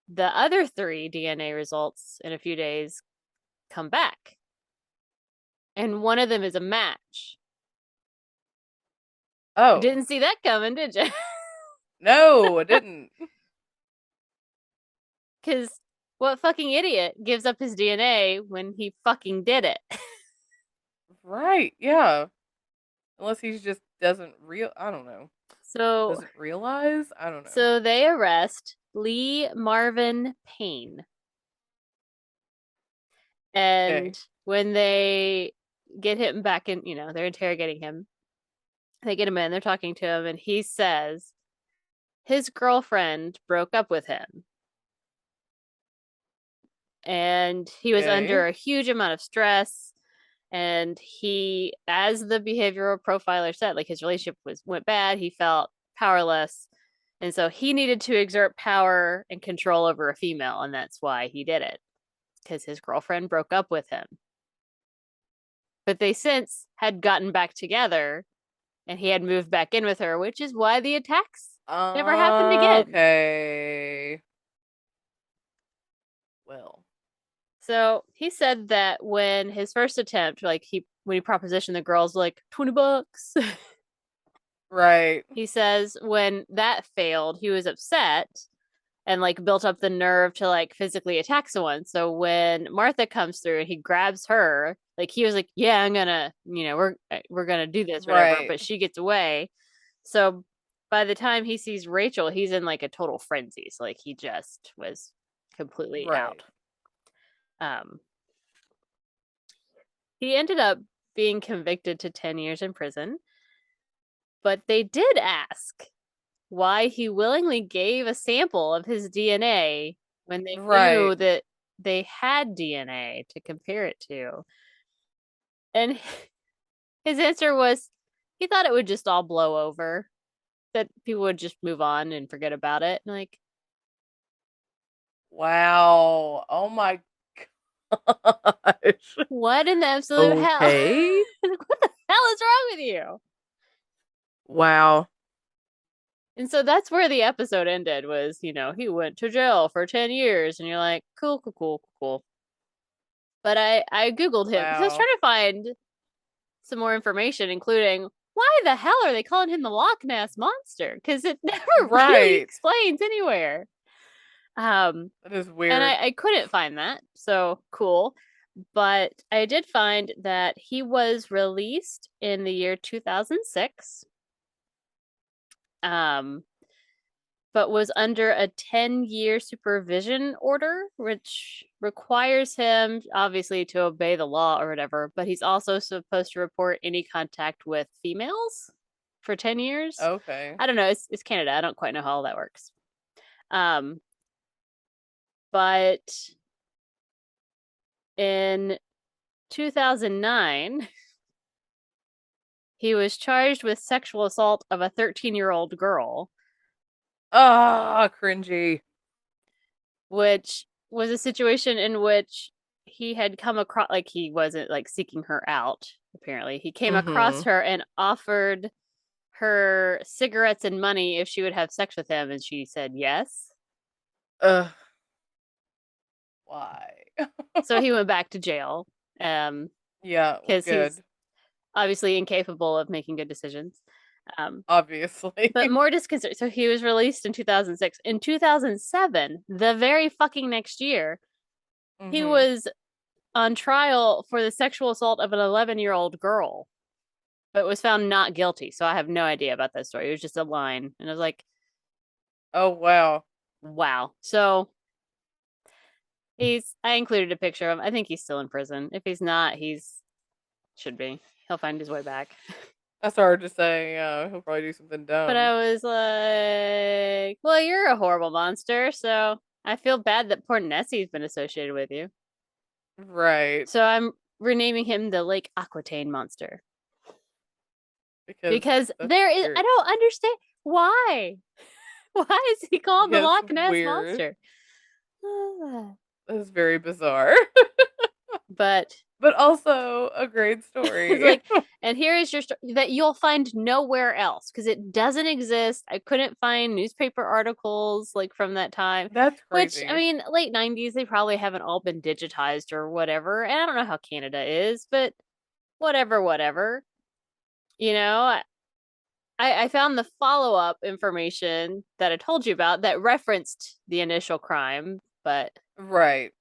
the other three DNA results in a few days come back. And one of them is a match. Oh. Didn't see that coming, did you? No, I didn't. Because what fucking idiot gives up his DNA when he fucking did it? Right. Yeah. Unless he just doesn't I don't know. So Doesn't realize? I don't know. so they arrest Lee Marvin Payne. Okay. And when they get him back in, they're interrogating him. They get him in, they're talking to him, and he says his girlfriend broke up with him. And he was Okay. under a huge amount of stress. And he, as the behavioral profiler said, like his relationship went bad. He felt powerless. And so he needed to exert power and control over a female. And that's why he did it, because his girlfriend broke up with him. But they since had gotten back together and he had moved back in with her, which is why the attacks never happened again. Okay. Well. So he said that when his first attempt, like when he propositioned the girls like $20, Right. he says when that failed, he was upset and like built up the nerve to like physically attack someone. So when Martha comes through and he grabs her, like he was like, "Yeah, I'm gonna, we're gonna do this, whatever." Right. But she gets away. So by the time he sees Rachel, he's in like a total frenzy. So like he just was completely Right. out. Um, he ended up being convicted to 10 years in prison, but they did ask why he willingly gave a sample of his DNA when they knew Right. that they had DNA to compare it to. And his answer was he thought it would just all blow over, that people would just move on and forget about it. Like, Wow. Oh my gosh. what in the absolute hell? Okay. What the hell is wrong with you? Wow. And so that's where the episode ended was, he went to jail for 10 years. And you're like, cool, cool, cool, cool. But I Googled him because I was Wow. trying to find some more information, including why the hell are they calling him the Loch Ness Monster? Because it never really Right. explains anywhere. That is And weird. I couldn't find that. So cool. But I did find that he was released in the year 2006. Um, but was under a 10-year supervision order, which requires him obviously to obey the law or whatever, but he's also supposed to report any contact with females for 10 years. Okay. I don't know, it's Canada. I don't quite know how all that works. Um, but in 2009, he was charged with sexual assault of a 13-year-old girl, Ah, cringy. which was a situation in which he had come across, like, he wasn't like seeking her out. Apparently he came across Mm-hmm. her and offered her cigarettes and money if she would have sex with him, and she said yes. Ugh. Why? So he went back to jail, um Yeah, well, because he's good. obviously incapable of making good decisions. Obviously. But more disconcerting, so he was released in 2006. In 2007, the very fucking next year, he Mm-hmm. was on trial for the sexual assault of an 11-year-old girl, but was found not guilty. So I have no idea about that story. It was just a line. And I was like, Oh, wow. wow. So I included a picture of him. I think he's still in prison. If he's not, should be. He'll find his way back. That's hard to say. He'll probably do something But dumb. I was like, well, you're a horrible monster. So I feel bad that poor Nessie's been associated with you. Right. So I'm renaming him the Lake Aquitaine Monster. Because Because that's there is, I weird. don't understand why. Why is he called the Because Loch Ness weird. Monster? That is very bizarre. But But also a great it's story. like, and here is your story that you'll find nowhere else because it doesn't exist. I couldn't find newspaper articles like from that time, That's which, I crazy. mean, late 90s, they probably haven't all been digitized or whatever. And I don't know how Canada is, but whatever, whatever. You know, I found the follow up information that I told you about that referenced the initial crime, but Right.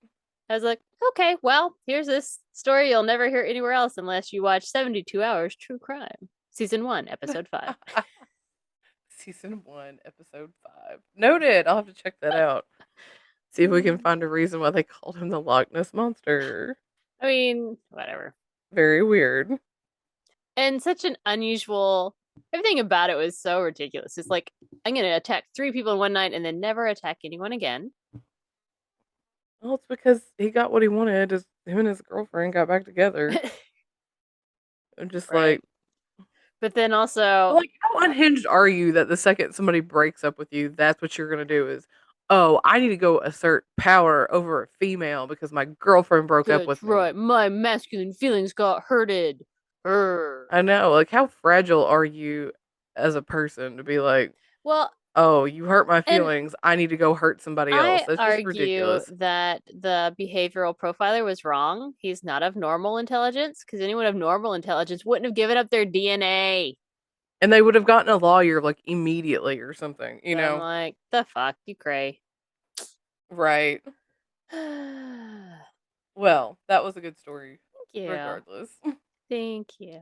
I was like, okay, well, here's this story you'll never hear anywhere else unless you watch 72 Hours True Crime, Season 1, Episode 5. Season 1, episode 5. Noted. I'll have to check that out. See if we can find a reason why they called him the Loch Ness Monster. I mean, whatever. Very weird. And such an unusual. Everything about it was so ridiculous. It's like, I'm going to attack 3 people in one night and then never attack anyone again. Well, it's because he got what he wanted. Him and his girlfriend got back together. I'm just Right. like, But then also, like, how unhinged are you that the second somebody breaks up with you, that's what you're gonna do is, oh, I need to go assert power over a female because my girlfriend broke up with that's me. right, my masculine feelings got hurted. Urgh. I know, like, how fragile are you as a person to be like, Well, oh, you hurt my and feelings. I need to go hurt somebody else. I That's just argue ridiculous. that the behavioral profiler was wrong. He's not of normal intelligence because anyone of normal intelligence wouldn't have given up their DNA. And they would have gotten a lawyer like immediately or something, you So I'm know? like, the fuck, you cray. Right. Thank Well, that was a good story, you. regardless. Thank you.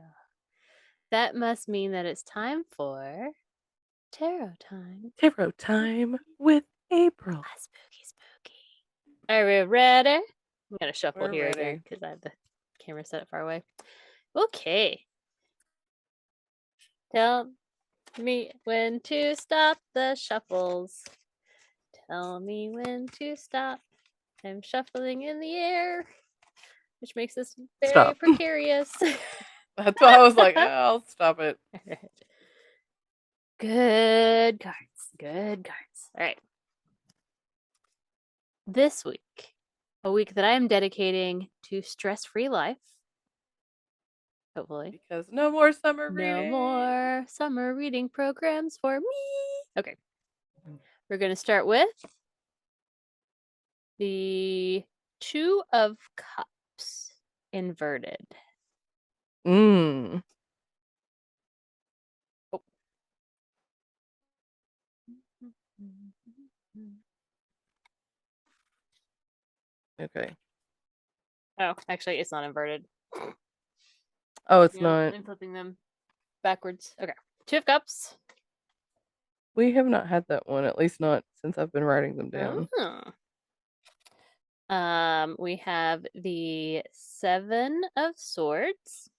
That must mean that it's time for tarot time. Tarot time with April. Spooky, spooky. Are we ready? I'm going to shuffle We're here again ready. because I have the camera set up far away. Okay. Tell me when to stop the shuffles. Tell me when to stop. I'm shuffling in the air, which makes this very Stop. precarious. That's why I was like, oh, I'll stop it. Good cards. Good cards. All right. This week, a week that I am dedicating to stress-free life. Hopefully. Because no more summer No reading. more summer reading programs for me. Okay. We're going to start with the Two of Cups inverted. Mm. Oh. Okay. Oh, actually, it's not inverted. Oh, it's Yeah, not. I'm flipping them backwards. Okay. Two of Cups. We have not had that one, at least not since I've been writing them down. Oh. We have the Seven of Swords.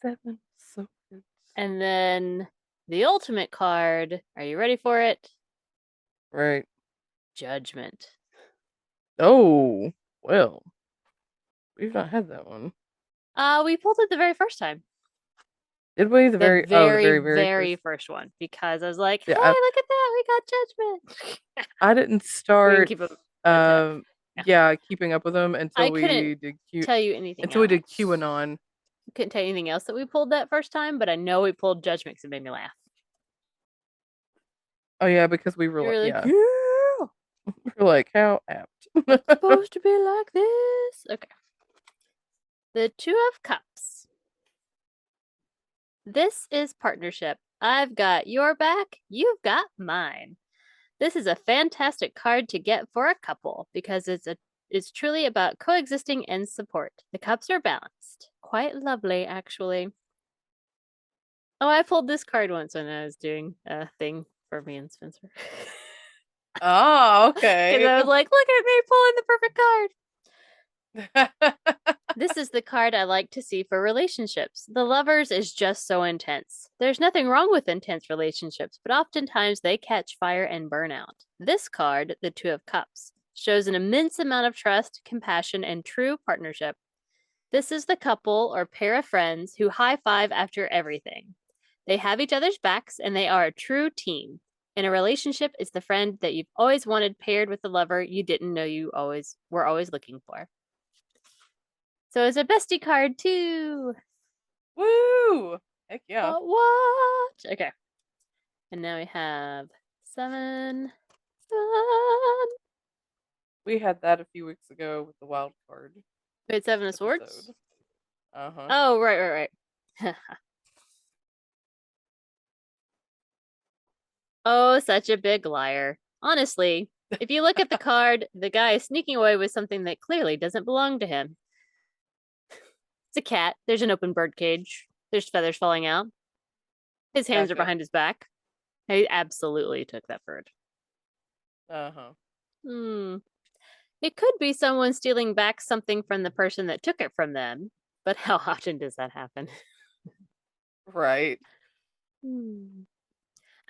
Seven swords. And then the ultimate card. Are you ready for it? Right. Judgment. Oh, well. We've not had that one. We pulled it the very first time. Did we? The very very first. first one. Because I was like, hey, Yeah, look at that. We got Judgment. I didn't We didn't start keep a yeah. yeah, keeping up with them I until couldn't we did tell you anything until we else. did QAnon. Couldn't tell you anything else that we pulled that first time, but I know we pulled Judgment because it made me laugh. Oh yeah, because we were You like, were like, yeah, yeah, we were like, how apt. it's supposed to be like this. Okay. The Two of Cups. This is partnership. I've got your back, you've got mine. This is a fantastic card to get for a couple because it's truly about coexisting and support. The cups are balanced. Quite lovely, actually. Oh, I pulled this card once when I was doing a thing for me and Spencer. Oh, Because okay. I was like, look at me pulling the perfect card. This is the card I like to see for relationships. The Lovers is just so intense. There's nothing wrong with intense relationships, but oftentimes they catch fire and burn out. This card, the Two of Cups, shows an immense amount of trust, compassion, and true partnership. This is the couple or pair of friends who high five after everything. They have each other's backs and they are a true team. In a relationship, it's the friend that you've always wanted paired with the lover you didn't know you were always looking for. So it's a bestie card too. Woo! Heck yeah. But what? Okay. And now we have seven. We had that a few weeks ago with the wild card. Wait, Seven of Swords? Episode. Uh-huh. Oh, right. Oh, such a big liar. Honestly, if you look at the card, the guy is sneaking away with something that clearly doesn't belong to him. It's a cat. There's an open bird cage. There's feathers falling out. His hands are Gotcha. behind his back. He absolutely took that bird. Uh-huh. It could be someone stealing back something from the person that took it from them, but how often does that happen? Right.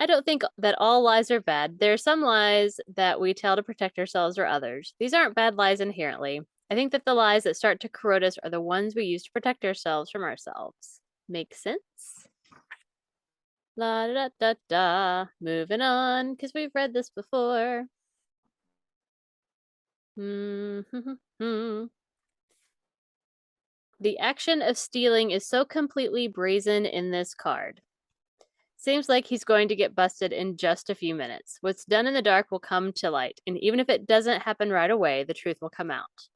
I don't think that all lies are bad. There are some lies that we tell to protect ourselves or others. These aren't bad lies inherently. I think that the lies that start to corrode us are the ones we use to protect ourselves from ourselves. Make sense? La da da da. Moving on, because we've read this before. The action of stealing is so completely brazen in this card. Seems like he's going to get busted in just a few minutes. What's done in the dark will come to light, and even if it doesn't happen right away, the truth will come out.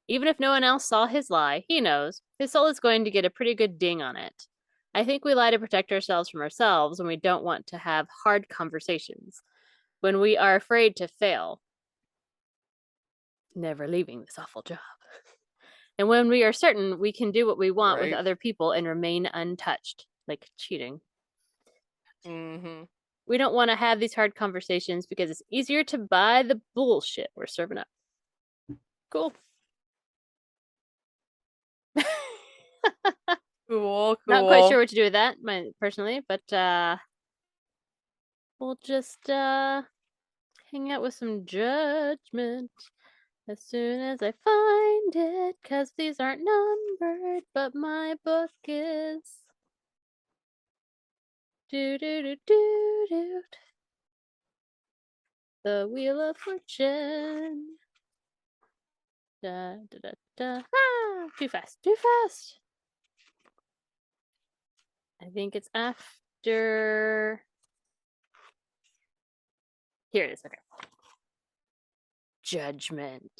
Even if no one else saw his lie, he knows. His soul is going to get a pretty good ding on it. I think we lie to protect ourselves from ourselves when we don't want to have hard conversations, when we are afraid to fail, never leaving this awful job. And when we are certain we can do what we want with Right. other people and remain untouched, like cheating. Mm-hmm. We don't want to have these hard conversations because it's easier to buy the bullshit we're serving up. Cool. Cool, Not quite sure cool. what to do with that, personally, but we'll just hang out with some judgment as soon as I find it, because these aren't numbered, but my book is. Do do do do do. The Wheel of Fortune. Da da da da. Ah! Too fast, too fast. I think it's after. Here it is. Okay. Judgment.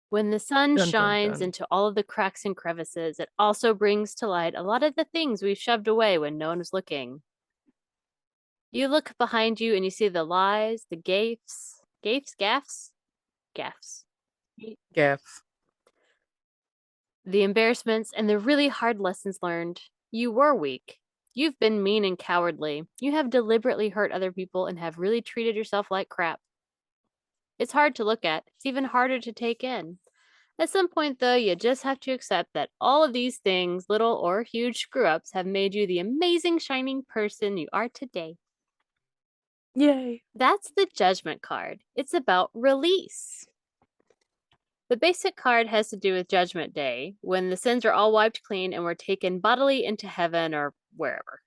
When the sun Dun dun shines dun. into all of the cracks and crevices, it also brings to light a lot of the things we've shoved away when no one was looking. You look behind you and you see the lies, the gaffs, Gaffs. the embarrassments, and the really hard lessons learned. You were weak. You've been mean and cowardly. You have deliberately hurt other people and have really treated yourself like crap. It's hard to look at. It's even harder to take in. At some point, though, you just have to accept that all of these things, little or huge screw ups, have made you the amazing, shining person you are today. Yay. That's the judgment card. It's about release. The basic card has to do with Judgment Day, when the sins are all wiped clean and we're taken bodily into heaven or wherever.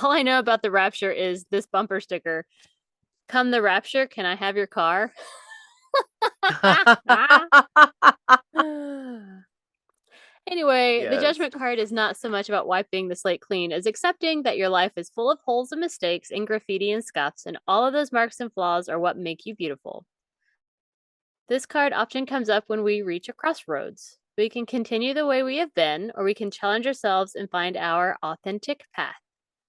All I know about the rapture is this bumper sticker. Come the rapture, can I have your car? Anyway, the Yes. judgment card is not so much about wiping the slate clean as accepting that your life is full of holes and mistakes and graffiti and scuffs, and all of those marks and flaws are what make you beautiful. This card often comes up when we reach a crossroads. We can continue the way we have been, or we can challenge ourselves and find our authentic path.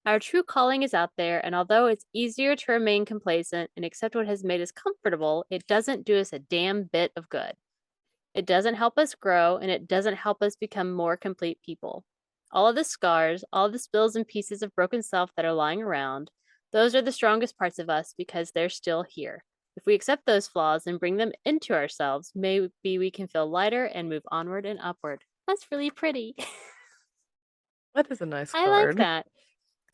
Our true calling is out there, and although it's easier to remain complacent and accept what has made us comfortable, it doesn't do us a damn bit of good. It doesn't help us grow, and it doesn't help us become more complete people. All of the scars, all of the spills and pieces of broken self that are lying around, those are the strongest parts of us because they're still here. If we accept those flaws and bring them into ourselves, maybe we can feel lighter and move onward and upward. That's really pretty. That is a nice I like card. that.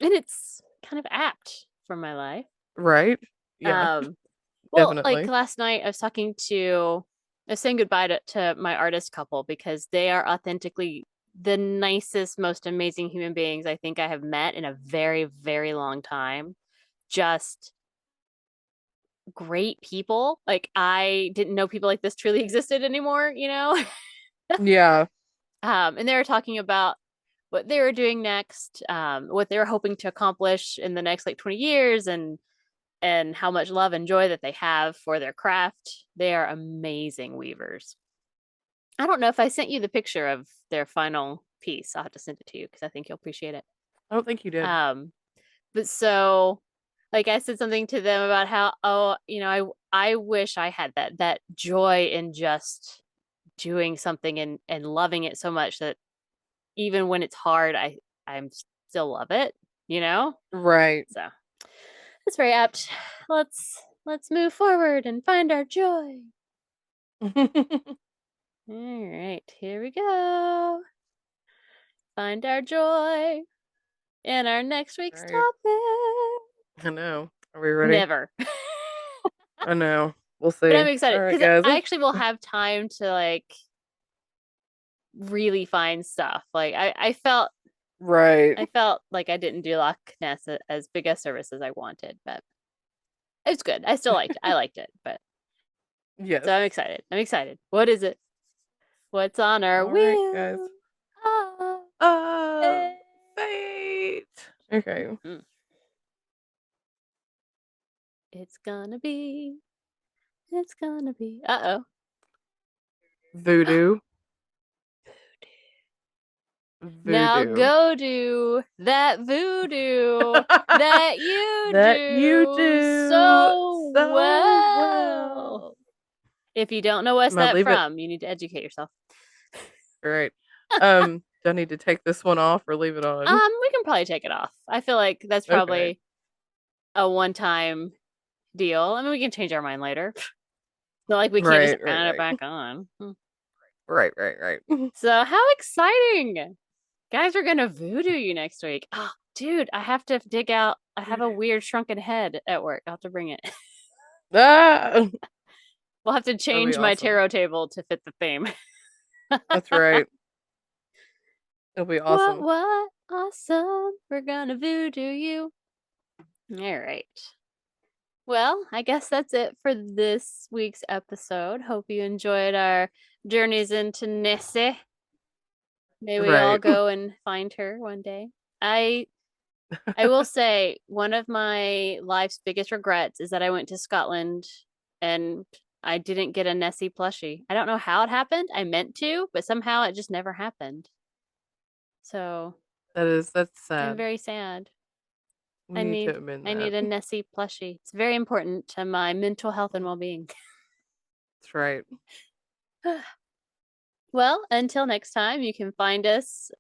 And it's kind of apt for my life. Right? Yeah, Um, well, like definitely. last night, I was saying goodbye to my artist couple because they are authentically the nicest, most amazing human beings I think I have met in a very, very long time. Just great people. Like, I didn't know people like this truly existed anymore, you know? Yeah. And they were talking about what they were doing next, what they were hoping to accomplish in the next like 20 years, and how much love and joy that they have for their craft. They are amazing weavers. I don't know if I sent you the picture of their final piece. I'll have to send it to you because I think you'll appreciate it. I don't think you did. Um, but so like I said something to them about how, oh, I wish I had that joy in just doing something and loving it so much that even when it's hard, I'm still love it, you know? Right. So that's very apt. Let's move forward and find our joy. All right, here we go. Find our joy in our next week's Right. topic. I know. Are we ready? Never. I know. We'll But see. I'm excited All right, because guys. I actually will have time to like really find stuff. Like Right. I felt like I didn't do Loch Ness as big a service as I wanted, but it's good. I liked it, but Yes. so I'm excited. I'm excited. What is it? What's on our All right, guys. wheel? Oh, Uh, eh. fate. Okay. Mm. It's gonna be. It's gonna be. Uh oh. Voodoo. Now Voodoo. go do that voodoo that you That you do do so so well. well. If you don't know what's I'm gonna that leave it. from, you need to educate yourself. Right. Do I need to take this one off or leave it on? We can probably take it off. I feel like that's Okay. probably a one-time deal. I mean, we can change our mind later. Not like we can't just Right, right, add it right. back on. Right, right, right. So how exciting! Guys, we're gonna voodoo you next week. Oh, dude, I have to dig out. I have a weird shrunken head at work. I'll have to bring it. Ah, We'll have to that'll be change my awesome. tarot table to fit the theme. That's right. It'll be What, awesome. what? Awesome. We're gonna voodoo you. All right. Well, I guess that's it for this week's episode. Hope you enjoyed our journeys into Nessie. May we all Right. go and find her one day. I I will say one of my life's biggest regrets is that I went to Scotland and I didn't get a Nessie plushie. I don't know how it happened. I meant to, but somehow it just never happened. So That's I'm sad. very sad. We I need to need amend I that. need a Nessie plushie. It's very important to my mental health and well-being. That's right. Well, until next time, you can find us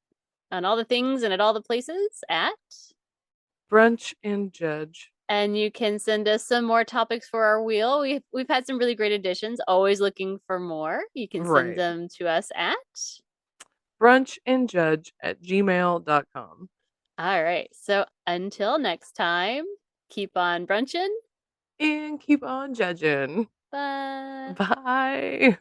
on all the things and at all the places at. Brunch and Judge. And you can send us some more topics for our wheel. We've had some really great additions. Always looking for more. You can send Right. them to us at. brunchandjudge@gmail.com. All right. So until next time, keep on brunching. And keep on judging. Bye. Bye.